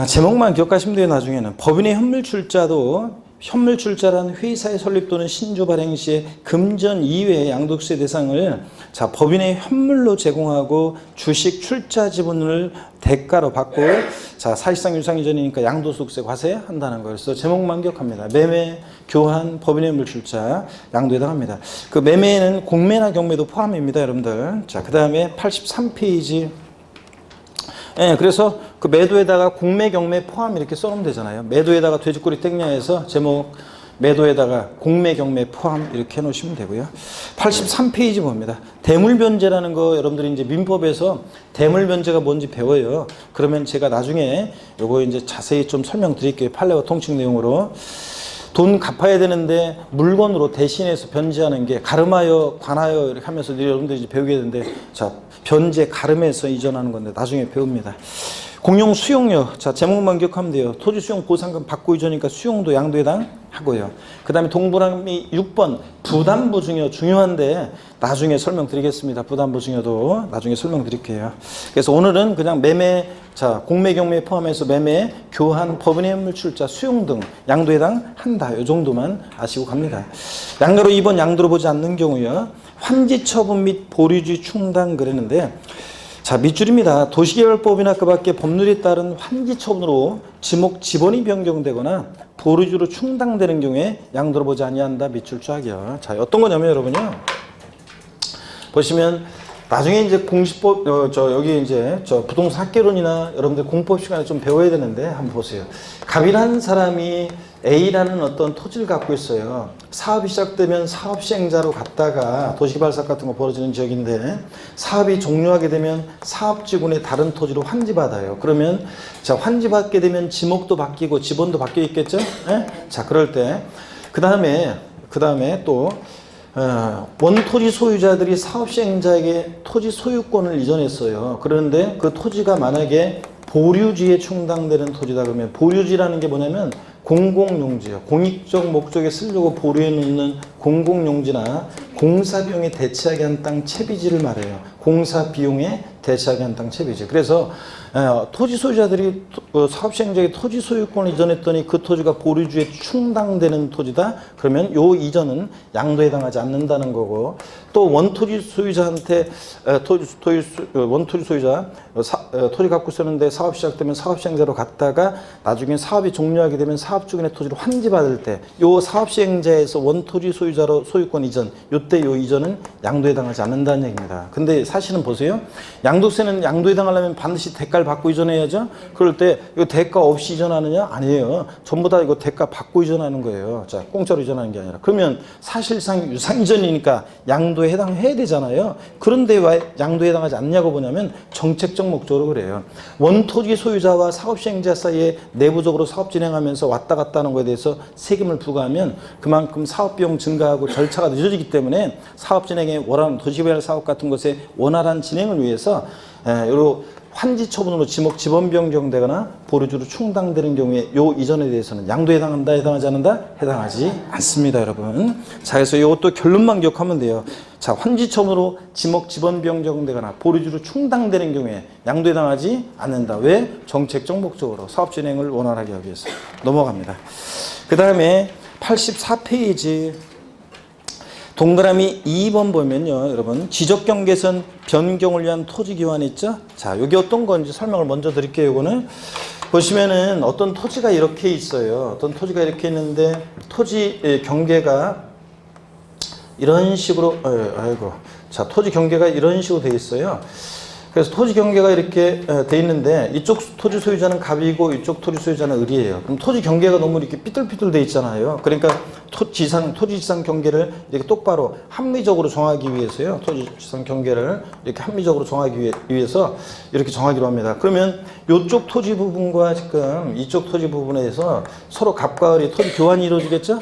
Speaker 1: 제목만 기억하시면 돼요. 나중에는 법인의 현물출자도 현물출자란 회사의 설립 또는 신주 발행 시에 금전 이외의 양도세 대상을 자 법인의 현물로 제공하고 주식 출자 지분을 대가로 받고 자 사실상 유상 이전이니까 양도소득세 과세한다는 거예요. 그래서 제목만 기억합니다. 매매, 교환, 법인의 현물출자 양도에 해당합니다. 그 매매에는 공매나 경매도 포함입니다, 여러분들. 자 그다음에 83페이지. 예, 그래서 그 매도에다가 공매, 경매 포함 이렇게 써놓으면 되잖아요. 매도에다가 돼지꼬리 땡냐에서 제목 매도에다가 공매, 경매 포함 이렇게 해놓으시면 되고요. 83페이지 봅니다. 대물변제라는 거 여러분들이 이제 민법에서 대물변제가 뭔지 배워요. 그러면 제가 나중에 요거 이제 자세히 좀 설명드릴게요. 판례와 통칙 내용으로. 돈 갚아야 되는데 물건으로 대신해서 변제하는 게 가름하여, 관하여 이렇게 하면서 여러분들이 이제 배우게 되는데 자 변제, 가름해서 이전하는 건데 나중에 배웁니다. 공용 수용료. 자, 제목만 기억하면 돼요. 토지 수용 보상금 받고 이전이니까 수용도 양도에 해당하고요. 그 다음에 동그라미 6번 부담부 증여 중요한데 나중에 설명드리겠습니다. 부담부 증여도 나중에 설명드릴게요. 그래서 오늘은 그냥 매매, 자 공매, 경매 포함해서 매매, 교환, 법인의 현물출자, 수용 등 양도에 해당한다. 이 정도만 아시고 갑니다. 양가로 2번 양도로 보지 않는 경우요. 환지 처분 및 보류지 충당 그랬는데 자 밑줄입니다. 도시개발법이나 그 밖에 법률에 따른 환지 처분으로 지번이 변경되거나 보류지로 충당되는 경우에 양도로 보지 아니한다. 밑줄 쫙이요. 자 어떤 거냐면 여러분요. 보시면 나중에 이제 공시법 여기 이제 부동산 학개론이나 여러분들 공법 시간에 좀 배워야 되는데 한번 보세요. 갑이라는 사람이 A라는 어떤 토지를 갖고 있어요. 사업이 시작되면 사업 시행자로 갔다가 도시개발 사업 같은 거 벌어지는 지역인데 사업이 종료하게 되면 사업지구의 다른 토지로 환지받아요. 그러면 자 환지받게 되면 지목도 바뀌고 지번도 바뀌어 있겠죠? 네? 자 그럴 때 그 다음에 또 원토지 소유자들이 사업시행자에게 토지 소유권을 이전했어요. 그런데 그 토지가 만약에 보류지에 충당되는 토지다 그러면 보류지라는 게 뭐냐면 공공용지요. 공익적 목적에 쓰려고 보류해 놓는 공공용지나 공사비용에 대체하게 한 땅 채비지를 말해요. 공사비용에 대체하게 한 땅 채비지. 그래서 토지 소유자들이 사업시행자에게 토지 소유권을 이전했더니 그 토지가 보류지에 충당되는 토지다. 그러면 요 이전은 양도에 해당하지 않는다는 거고 또 원토지 소유자한테 원토지 소유자 토지 갖고 있었는데 사업 시작되면 사업시행자로 갔다가 나중에 사업이 종료하게 되면 사업주인의 토지를 환지받을 때 요 사업시행자에서 원토지 소유자로 소유권 이전 요때 요 이전은 양도에 해당하지 않는다는 얘기입니다. 근데 사실은 보세요. 양도세는 양도에 해당하려면 반드시 대가를 받고 이전해야죠. 그럴 때 이거 대가 없이 이전하느냐? 아니에요. 전부 다 이거 대가 받고 이전하는 거예요. 자, 공짜로 이전하는 게 아니라. 그러면 사실상 유상 이전이니까 양도에 해당해야 되잖아요. 그런데 왜 양도에 해당하지 않냐고 보냐면 정책적 목적으로 그래요. 원토지 소유자와 사업시행자 사이에 내부적으로 사업 진행하면서 왔다 갔다 하는 거에 대해서 세금을 부과하면 그만큼 사업비용 증가하고 절차가 늦어지기 때문에 사업 진행에 원활한 도시개발 사업 같은 것에 원활한 진행을 위해서 여러 환지 처분으로 지번 변경되거나 보류주로 충당되는 경우에 요 이전에 대해서는 양도에 해당한다, 해당하지 않는다? 해당하지 않습니다, 여러분. 자, 그래서 이것도 결론만 기억하면 돼요. 자, 환지 처분으로 지번 변경되거나 보류주로 충당되는 경우에 양도에 해당하지 않는다. 왜? 정책적 목적으로 사업 진행을 원활하게 하기 위해서. 넘어갑니다. 그 다음에 84페이지 동그라미 2번 보면요, 여러분 지적경계선 변경을 위한 토지 기환 있죠? 자, 여기 어떤 건지 설명을 먼저 드릴게요. 이거는 보시면은 어떤 토지가 이렇게 있어요. 어떤 토지가 이렇게 있는데 토지 경계가 이런 식으로 자, 토지 경계가 이런 식으로 돼 있어요. 그래서 토지 경계가 이렇게 돼 있는데 이쪽 토지 소유자는 갑이고 이쪽 토지 소유자는 을이에요. 그럼 토지 경계가 너무 이렇게 삐뚤삐뚤 돼 있잖아요. 그러니까 토지 지상 경계를 이렇게 똑바로 합리적으로 정하기 위해서요. 토지 지상 경계를 이렇게 합리적으로 정하기 위해서 이렇게 정하기로 합니다. 그러면 이쪽 토지 부분과 지금 이쪽 토지 부분에서 서로 갑과 을이 토지 교환이 이루어지겠죠?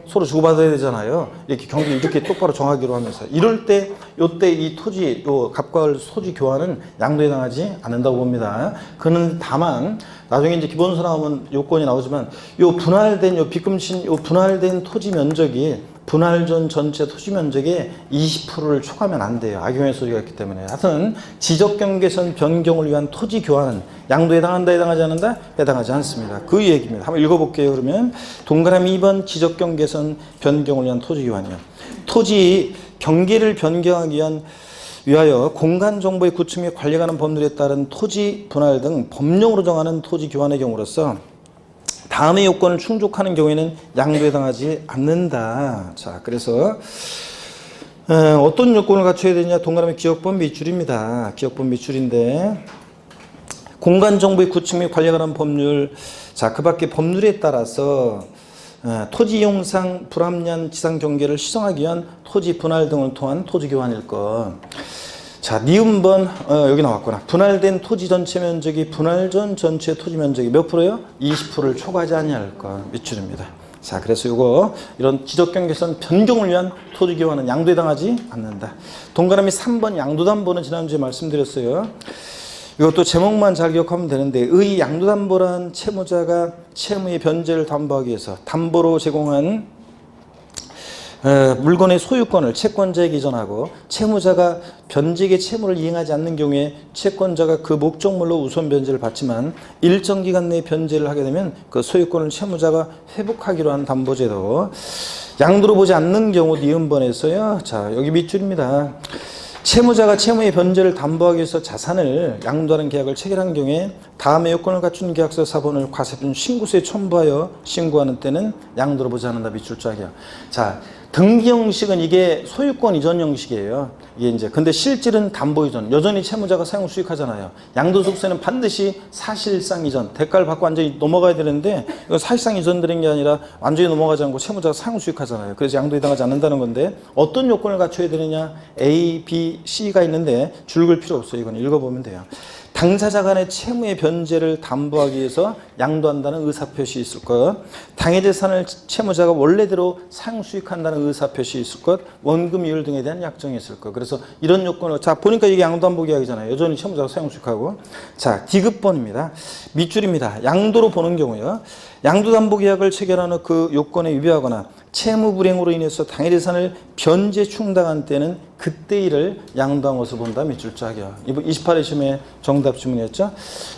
Speaker 1: 서로 주고받아야 되잖아요. 이렇게 경계를 이렇게 똑바로 정하기로 하면서 이럴 때 요때 이 토지 요 갑과 을 토지 교환은 양도에 해당하지 않는다고 봅니다. 그는 다만 나중에 이제 기본서 나오면 요건이 나오지만 요 분할된 요 비금신 요 분할된 토지 면적이 분할 전 전체 토지 면적의 20%를 초과하면 안 돼요. 악용의 소지가 있기 때문에. 하여튼 지적경계선 변경을 위한 토지 교환은 양도에 해당한다, 해당하지 않는다? 해당하지 않습니다. 그 얘기입니다. 한번 읽어볼게요. 그러면 동그라미 2번 지적경계선 변경을 위한 토지 교환이요. 토지 경계를 변경하기 위하여 공간정보의 구축 및 관리에 관한 법률에 따른 토지 분할 등 법령으로 정하는 토지 교환의 경우로서 다음의 요건을 충족하는 경우에는 양도에 해당하지 않는다. 자, 그래서 어떤 요건을 갖춰야 되냐? 동그라미 기억법 밑줄입니다. 기억법 밑줄인데 공간정보의 구축 및 관리에 관한 법률, 자, 그 밖에 법률에 따라서 토지 이용상 불합리한 지상 경계를 시정하기 위한 토지 분할 등을 통한 토지 교환일 것. 자, 니은번 여기 나왔구나. 분할된 토지 전체 면적이 분할 전 전체 토지 면적이 몇 프로요? 20%를 초과하지 아니할 것. 밑줄입니다. 자, 그래서 이거 이런 지적경계선 변경을 위한 토지 교환은 양도에 해당하지 않는다. 동그라미 3번 양도담보는 지난주에 말씀드렸어요. 이것도 제목만 잘 기억하면 되는데 의 양도담보란 채무자가 채무의 변제를 담보하기 위해서 담보로 제공한 물건의 소유권을 채권자에게 이전하고 채무자가 변제의 채무를 이행하지 않는 경우에 채권자가 그 목적물로 우선 변제를 받지만 일정 기간 내에 변제를 하게 되면 그 소유권을 채무자가 회복하기로 한 담보제도. 양도로 보지 않는 경우 니은번에서요. 자, 여기 밑줄입니다. 채무자가 채무의 변제를 담보하기 위해서 자산을 양도하는 계약을 체결한 경우에 다음의 요건을 갖춘 계약서 사본을 과세분 신고서에 첨부하여 신고하는 때는 양도로 보지 않는다. 밑줄짝이요. 자, 등기 형식은 이게 소유권 이전 형식이에요. 이게 이제 근데 실질은 담보 이전. 여전히 채무자가 사용 수익하잖아요. 양도소득세는 반드시 사실상 이전. 대가를 받고 완전히 넘어가야 되는데 이거 사실상 이전되는 게 아니라 완전히 넘어가지 않고 채무자가 사용 수익하잖아요. 그래서 양도에 해당하지 않는다는 건데 어떤 요건을 갖춰야 되느냐? A, B, C가 있는데 줄 글 필요 없어요. 이건 읽어보면 돼요. 당사자 간의 채무의 변제를 담보하기 위해서 양도한다는 의사표시 있을 것. 당해 재산을 채무자가 원래대로 사용 수익한다는 의사표시 있을 것. 원금 이율 등에 대한 약정이 있을 것. 그래서 이런 요건을 자 보니까 이게 양도담보 계약이잖아요. 여전히 채무자가 사용 수익하고. 자, 디귿번입니다. 밑줄입니다. 양도로 보는 경우요. 양도담보 계약을 체결하는 그 요건에 위배하거나 채무 불이행으로 인해서 당해 재산을 변제 충당한 때는 그때 일을 양도한 것을 본다. 밑줄짝이요. 28회 시험에 정답 질문이었죠.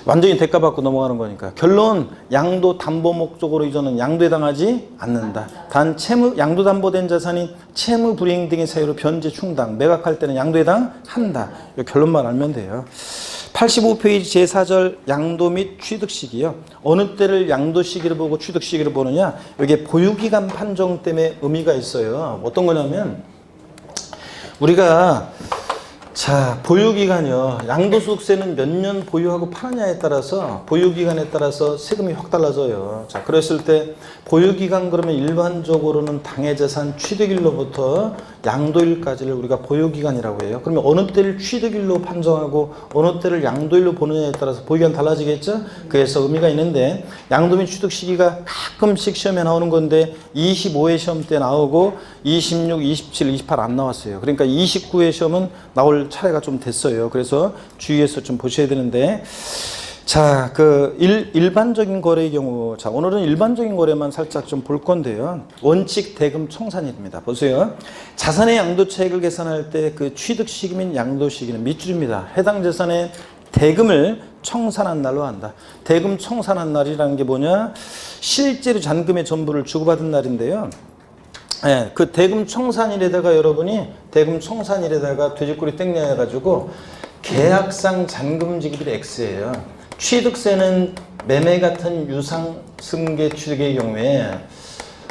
Speaker 1: 완전히 대가 받고 넘어가는 거니까. 결론 양도 담보 목적으로 이전은 양도에 해당하지 않는다. 단 채무 양도 담보된 자산이 채무 불이행 등의 사유로 변제 충당 매각할 때는 양도에 해당한다. 이 결론만 알면 돼요. 85페이지 제4절 양도 및 취득 시기요. 어느 때를 양도 시기를 보고 취득 시기를 보느냐? 이게 보유기간 판정 때문에 의미가 있어요. 어떤 거냐면 우리가 자, 보유기간이요. 양도소득세는 몇 년 보유하고 파느냐에 따라서 보유기간에 따라서 세금이 확 달라져요. 자, 그랬을 때 보유기간 그러면 일반적으로는 당해자산 취득일로부터 양도일까지를 우리가 보유기간이라고 해요. 그러면 어느 때를 취득일로 판정하고 어느 때를 양도일로 보느냐에 따라서 보유기간 달라지겠죠? 그래서 의미가 있는데 양도 및 취득 시기가 가끔씩 시험에 나오는 건데 25회 시험 때 나오고 26, 27, 28 안 나왔어요. 그러니까 29회 시험은 나올 차례가 좀 됐어요. 그래서 주의해서 좀 보셔야 되는데, 자, 일반적인 거래의 경우, 자, 오늘은 일반적인 거래만 살짝 좀 볼 건데요. 원칙 대금 청산일입니다. 보세요. 자산의 양도 차익을 계산할 때 그 취득 시기 및 양도 시기는 밑줄입니다. 해당 자산의 대금을 청산한 날로 한다. 대금 청산한 날이라는 게 뭐냐? 실제로 잔금의 전부를 주고받은 날인데요. 예, 그 대금 청산일에다가 여러분이 대금 청산일에다가 돼지꼬리 땡려 해가지고 계약상 잔금 지급일 X예요. 취득세는 매매 같은 유상 승계 취득의 경우에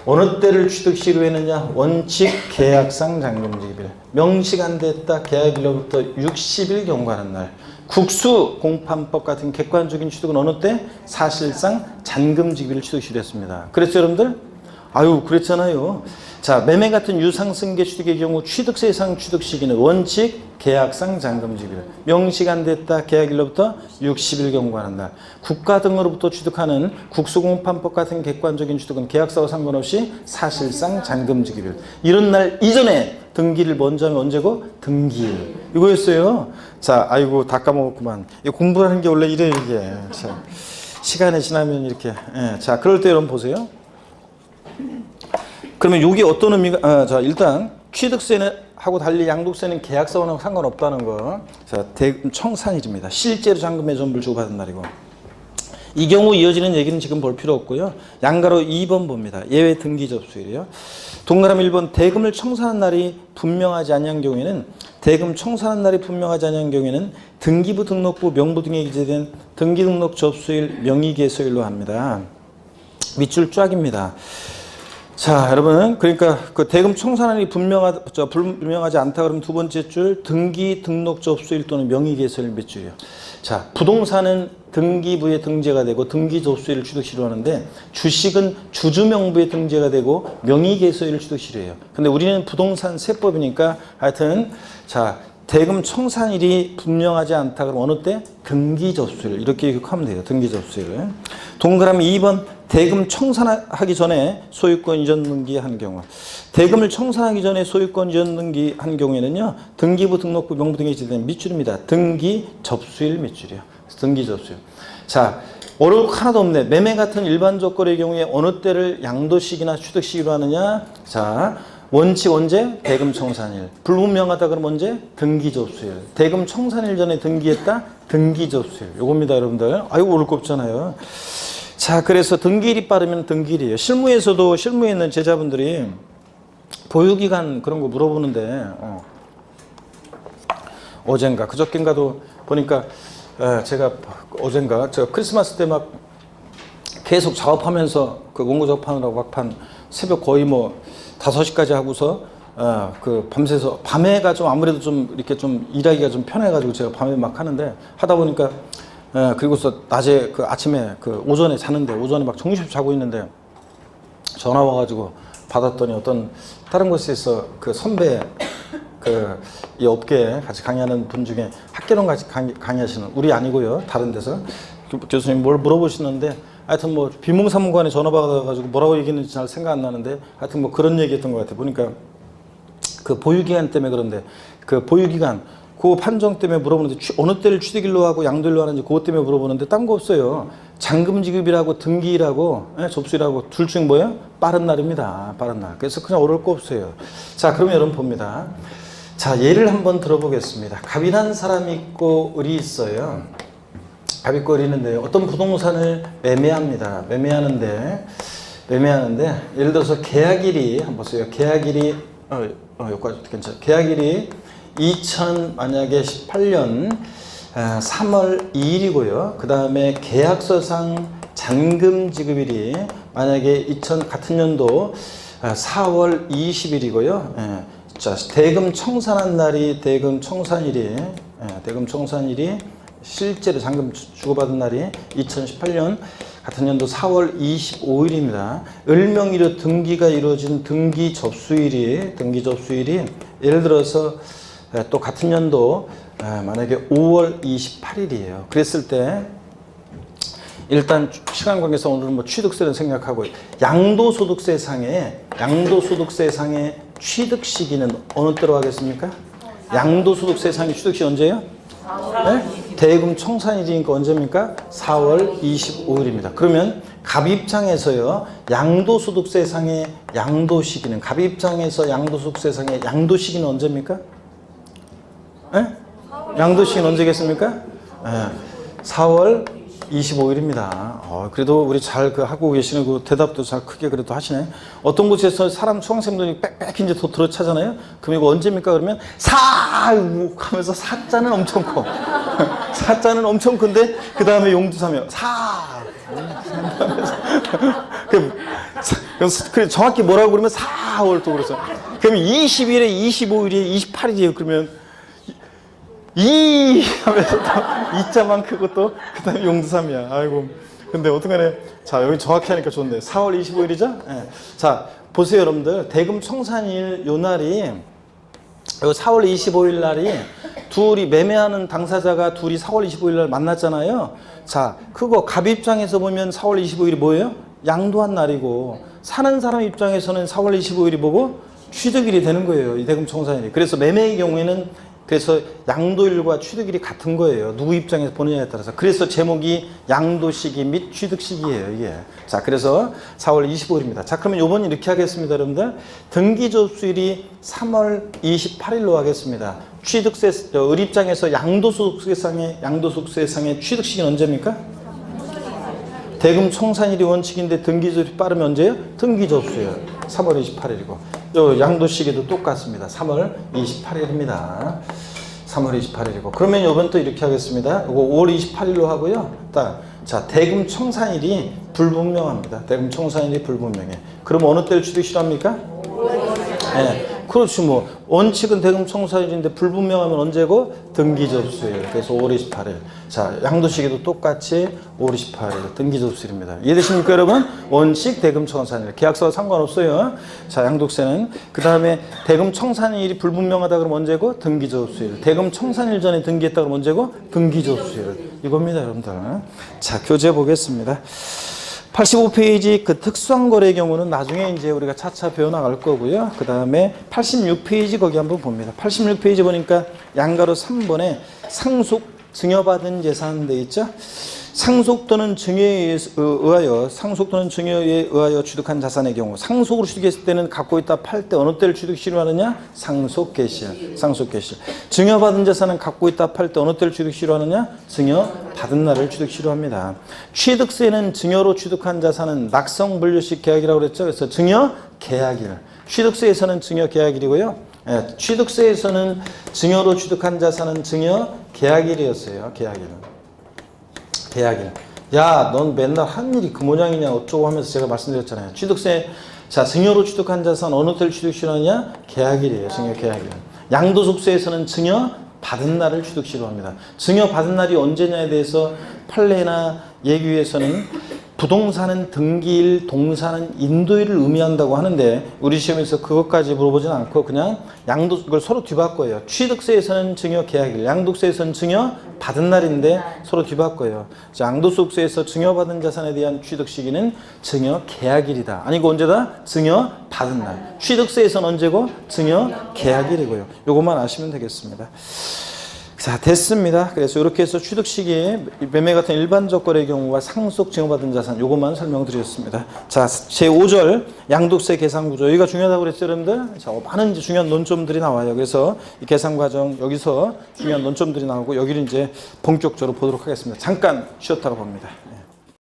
Speaker 1: 어느 때를 취득시로 했느냐? 원칙 계약상 잔금 지급일. 명시가 안 됐다. 계약일로부터 60일 경과하는 날. 국수 공판법 같은 객관적인 취득은 어느 때? 사실상 잔금 지급일을 취득시로 했습니다. 그래서 여러분들 아유 그랬잖아요. 자, 매매 같은 유상승계 취득의 경우 취득세상 취득 시기는 원칙 계약상 잔금 지급일. 명시가 안 됐다. 계약일로부터 60일 경과하는 날. 국가 등으로부터 취득하는 국수공판법 같은 객관적인 취득은 계약사와 상관없이 사실상 잔금 지급일. 이런 날 이전에 등기를 먼저 하면 언제고? 등기일. 이거였어요. 자, 아이고 다 까먹었구만. 공부하는 게 원래 이래 이게. 자, 시간이 지나면 이렇게. 예. 자, 그럴 때 여러분 보세요. 그러면 이게 어떤 의미가, 자, 일단 취득세는 하고 달리 양도세는 계약사와는 상관없다는 거. 자, 대금 청산일입니다. 실제로 잔금의 전부를 주고받은 날이고. 이 경우 이어지는 얘기는 지금 볼 필요 없고요. 양가로 2번 봅니다. 예외 등기 접수일이요. 동그라미 1번 대금을 청산한 날이 분명하지 않은 경우에는 대금 청산한 날이 분명하지 않은 경우에는 등기부 등록부 명부 등에 기재된 등기 등록 접수일 명의개소일로 합니다. 밑줄 쫙입니다. 자, 여러분, 그러니까 그 대금 청산일이 분명하지 않다 그러면 두 번째 줄 등기 등록 접수일 또는 명의개소일 밑줄이요. 자, 부동산은 등기부에 등재가 되고 등기 접수일을 취득시로 하는데 주식은 주주명부에 등재가 되고 명의개소일을 취득시로 해요. 근데 우리는 부동산 세법이니까 하여튼 자, 대금 청산일이 분명하지 않다 그러면 어느 때? 등기 접수일. 이렇게 기억하면 돼요. 등기 접수일. 동그라미 2번 대금 청산하기 전에 소유권 이전 등기한 경우. 대금을 청산하기 전에 소유권 이전 등기한 경우에는요. 등기부 등록부 명부 등에 기재된 밑줄입니다. 등기 접수일 밑줄이요. 등기 접수일. 자, 어려울 거 하나도 없네. 매매 같은 일반적 거래의 경우에 어느 때를 양도시기나 취득시기로 하느냐. 자, 원칙 언제? 대금 청산일. 불분명하다 그러면 언제? 등기 접수일. 대금 청산일 전에 등기했다? 등기 접수일. 요겁니다, 여러분들. 아이고, 어려울 거 없잖아요. 자, 그래서 등기일이 빠르면 등기일이에요. 실무에 있는 제자분들이 보유기간 그런 거 물어보는데, 어젠가, 그저께인가도 보니까, 제가 어젠가, 제가 크리스마스 때 막 계속 작업하면서 그 원고 작업하느라고 막판 새벽 거의 뭐 5시까지 하고서 그 밤새서 밤에가 좀 아무래도 좀 이렇게 좀 일하기가 좀 편해가지고 제가 밤에 막 하는데 하다 보니까 그리고서 낮에 그 아침에 그 오전에 자는데 오전에 막 정신없이 자고 있는데 전화 와가지고 받았더니 어떤 다른 곳에서 그 선배 그 이 업계에 같이 강의하는 분 중에 학개론 같이 강의하시는 우리 아니고요 다른 데서 교수님 뭘 물어보시는데 하여튼 뭐 비몽사몽간에 전화 받아가지고 뭐라고 얘기했는지 잘 생각 안 나는데 하여튼 뭐 그런 얘기했던 것 같아요. 보니까 그 보유기간 때문에 그런데 그 보유기간 그 판정 때문에 물어보는데 어느 때를 취득일로 하고 양도일로 하는지 그것 때문에 물어보는데 딴 거 없어요. 잔금 지급이라고 등기일하고 접수일하고 둘 중에 뭐예요? 빠른 날입니다. 빠른 날. 그래서 그냥 어려울 거 없어요. 자, 그러면 여러분 봅니다. 자, 예를 한번 들어보겠습니다. 갑이란 사람이 있고 을이 있어요. 갑이 있고 을이 있는데 어떤 부동산을 매매합니다. 매매하는데 예를 들어서 계약일이 한번 보세요. 계약일이 여기까지 괜찮아요. 계약일이 만약에 18년 3월 2일이고요. 그 다음에 계약서상 잔금 지급일이 만약에 같은 연도 4월 20일이고요. 자, 대금 청산한 날이 대금 청산일이 실제로 잔금 주고받은 날이 2018년 같은 연도 4월 25일입니다. 을명일로 등기가 이루어진 등기 접수일이 예를 들어서 또 같은 연도 만약에 5월 28일이에요. 그랬을 때 일단 시간 관계상 오늘은 뭐 취득세를 생각하고 양도소득세상의 취득 시기는 어느 때로 하겠습니까? 양도소득세상의 취득 시기 언제예요? 네? 대금 청산일이니까 언제입니까? 4월 25일입니다. 그러면 갑 입장에서요, 양도소득세상의 양도 시기는 언제입니까? 네? 양도 시기는 언제겠습니까? 네. 4월 25일입니다. 그래도 우리 잘 하고 계시는 그 대답도 잘 크게 그래도 하시네. 어떤 곳에서 사람 수강생들이 빽빽 이제 더 들어차잖아요. 그럼 이거 언제입니까? 그러면 하면서 사자는 엄청 커. 사자는 엄청 큰데 그 다음에 용두사며 그래 정확히 뭐라고 그러면 4월 또 그래서 그러면 20일에 25일에 28일이에요. 그러면 하면서 또 이자만 크고 또 그 다음에 용두삼이야. 아이고. 근데 어떡하네. 자, 여기 정확히 하니까 좋네. 4월 25일이죠? 네. 자, 보세요, 여러분들. 대금 청산일 요 날이, 요 4월 25일 날이 둘이 매매하는 당사자가 둘이 4월 25일 날 만났잖아요. 자, 그거 갑 입장에서 보면 4월 25일이 뭐예요? 양도한 날이고, 사는 사람 입장에서는 4월 25일이 뭐고? 취득일이 되는 거예요. 이 대금 청산일이. 그래서 매매의 경우에는 그래서 양도일과 취득일이 같은 거예요. 누구 입장에서 보느냐에 따라서. 그래서 제목이 양도시기 및 취득시기예요, 이게. 자, 그래서 4월 25일입니다. 자, 그러면 요번 이렇게 하겠습니다, 여러분들. 등기접수일이 3월 28일로 하겠습니다. 취득세, 을 입장에서 양도소득세상의 취득시기는 언제입니까? 대금 청산일이 원칙인데 등기접수일이 빠르면 언제예요? 등기접수일 3월 28일이고 요 양도시기도 똑같습니다. 3월 28일입니다. 3월 28일이고 그러면 요번 또 이렇게 하겠습니다. 요거 5월 28일로 하고요. 자, 대금 청산일이 불분명합니다. 대금 청산일이 불분명해. 그럼 어느 때를 취득시로 합니까? 네. 그렇죠. 뭐 원칙은 대금 청산일인데 불분명하면 언제고? 등기접수일. 그래서 5월 28일. 자, 양도시기도 똑같이 5월 28일 등기접수일입니다. 이해되십니까, 여러분? 원칙 대금 청산일. 계약서와 상관없어요. 자, 양도세는 그 다음에 대금 청산일이 불분명하다 그러면 언제고? 등기접수일. 대금 청산일 전에 등기했다 그러면 언제고? 등기접수일. 이겁니다, 여러분들. 자, 교재 보겠습니다. 85페이지 그 특수한 거래의 경우는 나중에 이제 우리가 차차 배워나갈 거고요. 그 다음에 86페이지 거기 한번 봅니다. 86페이지 보니까 양가로 3번에 상속 증여받은 재산 돼 있죠. 상속 또는 증여에 의하여 취득한 자산의 경우 상속으로 취득했을 때는 갖고 있다 팔 때 어느 때를 취득시로 하느냐? 상속개시. 증여받은 재산은 갖고 있다 팔 때 어느 때를 취득시로 하느냐? 증여받은 날을 취득시로 합니다. 취득세는 증여로 취득한 자산은 낙성분류식 계약이라고 그랬죠. 그래서 증여계약일. 취득세에서는 증여계약일이고요. 취득세에서는 증여로 취득한 자산은 증여계약일이었어요. 계약일. 야, 넌 맨날 한 일이 그 모양이냐 어쩌고 하면서 제가 말씀드렸잖아요. 취득세, 자, 증여로 취득한 자산 어느 때를 취득시로 하냐? 계약일이에요. 증여계약일. 양도소득세에서는 증여받은 날을 취득시로 합니다. 증여받은 날이 언제냐에 대해서 판례나 예규에서는 부동산은 등기일, 동산은 인도일을 의미한다고 하는데 우리 시험에서 그것까지 물어보진 않고 그냥 이걸 서로 뒤바꿔요. 취득세에서는 증여계약일, 양도세에서는 증여받은 날인데 서로 뒤바꿔요. 양도소득세에서 증여받은 자산에 대한 취득 시기는 증여계약일이다. 아니고 언제다? 증여받은 날. 취득세에서는 언제고? 증여계약일이고요. 요것만 아시면 되겠습니다. 자, 됐습니다. 그래서 이렇게 해서 취득 시기에 매매 같은 일반적 거래의 경우와 상속 증여받은 자산 요것만 설명드렸습니다. 자, 제5절 양도세 계산 구조 여기가 중요하다고 그랬죠, 여러분들? 자, 많은 이제 중요한 논점들이 나와요. 그래서 이 계산 과정 여기서 중요한 논점들이 나오고 여기를 이제 본격적으로 보도록 하겠습니다. 잠깐 쉬었다가 봅니다.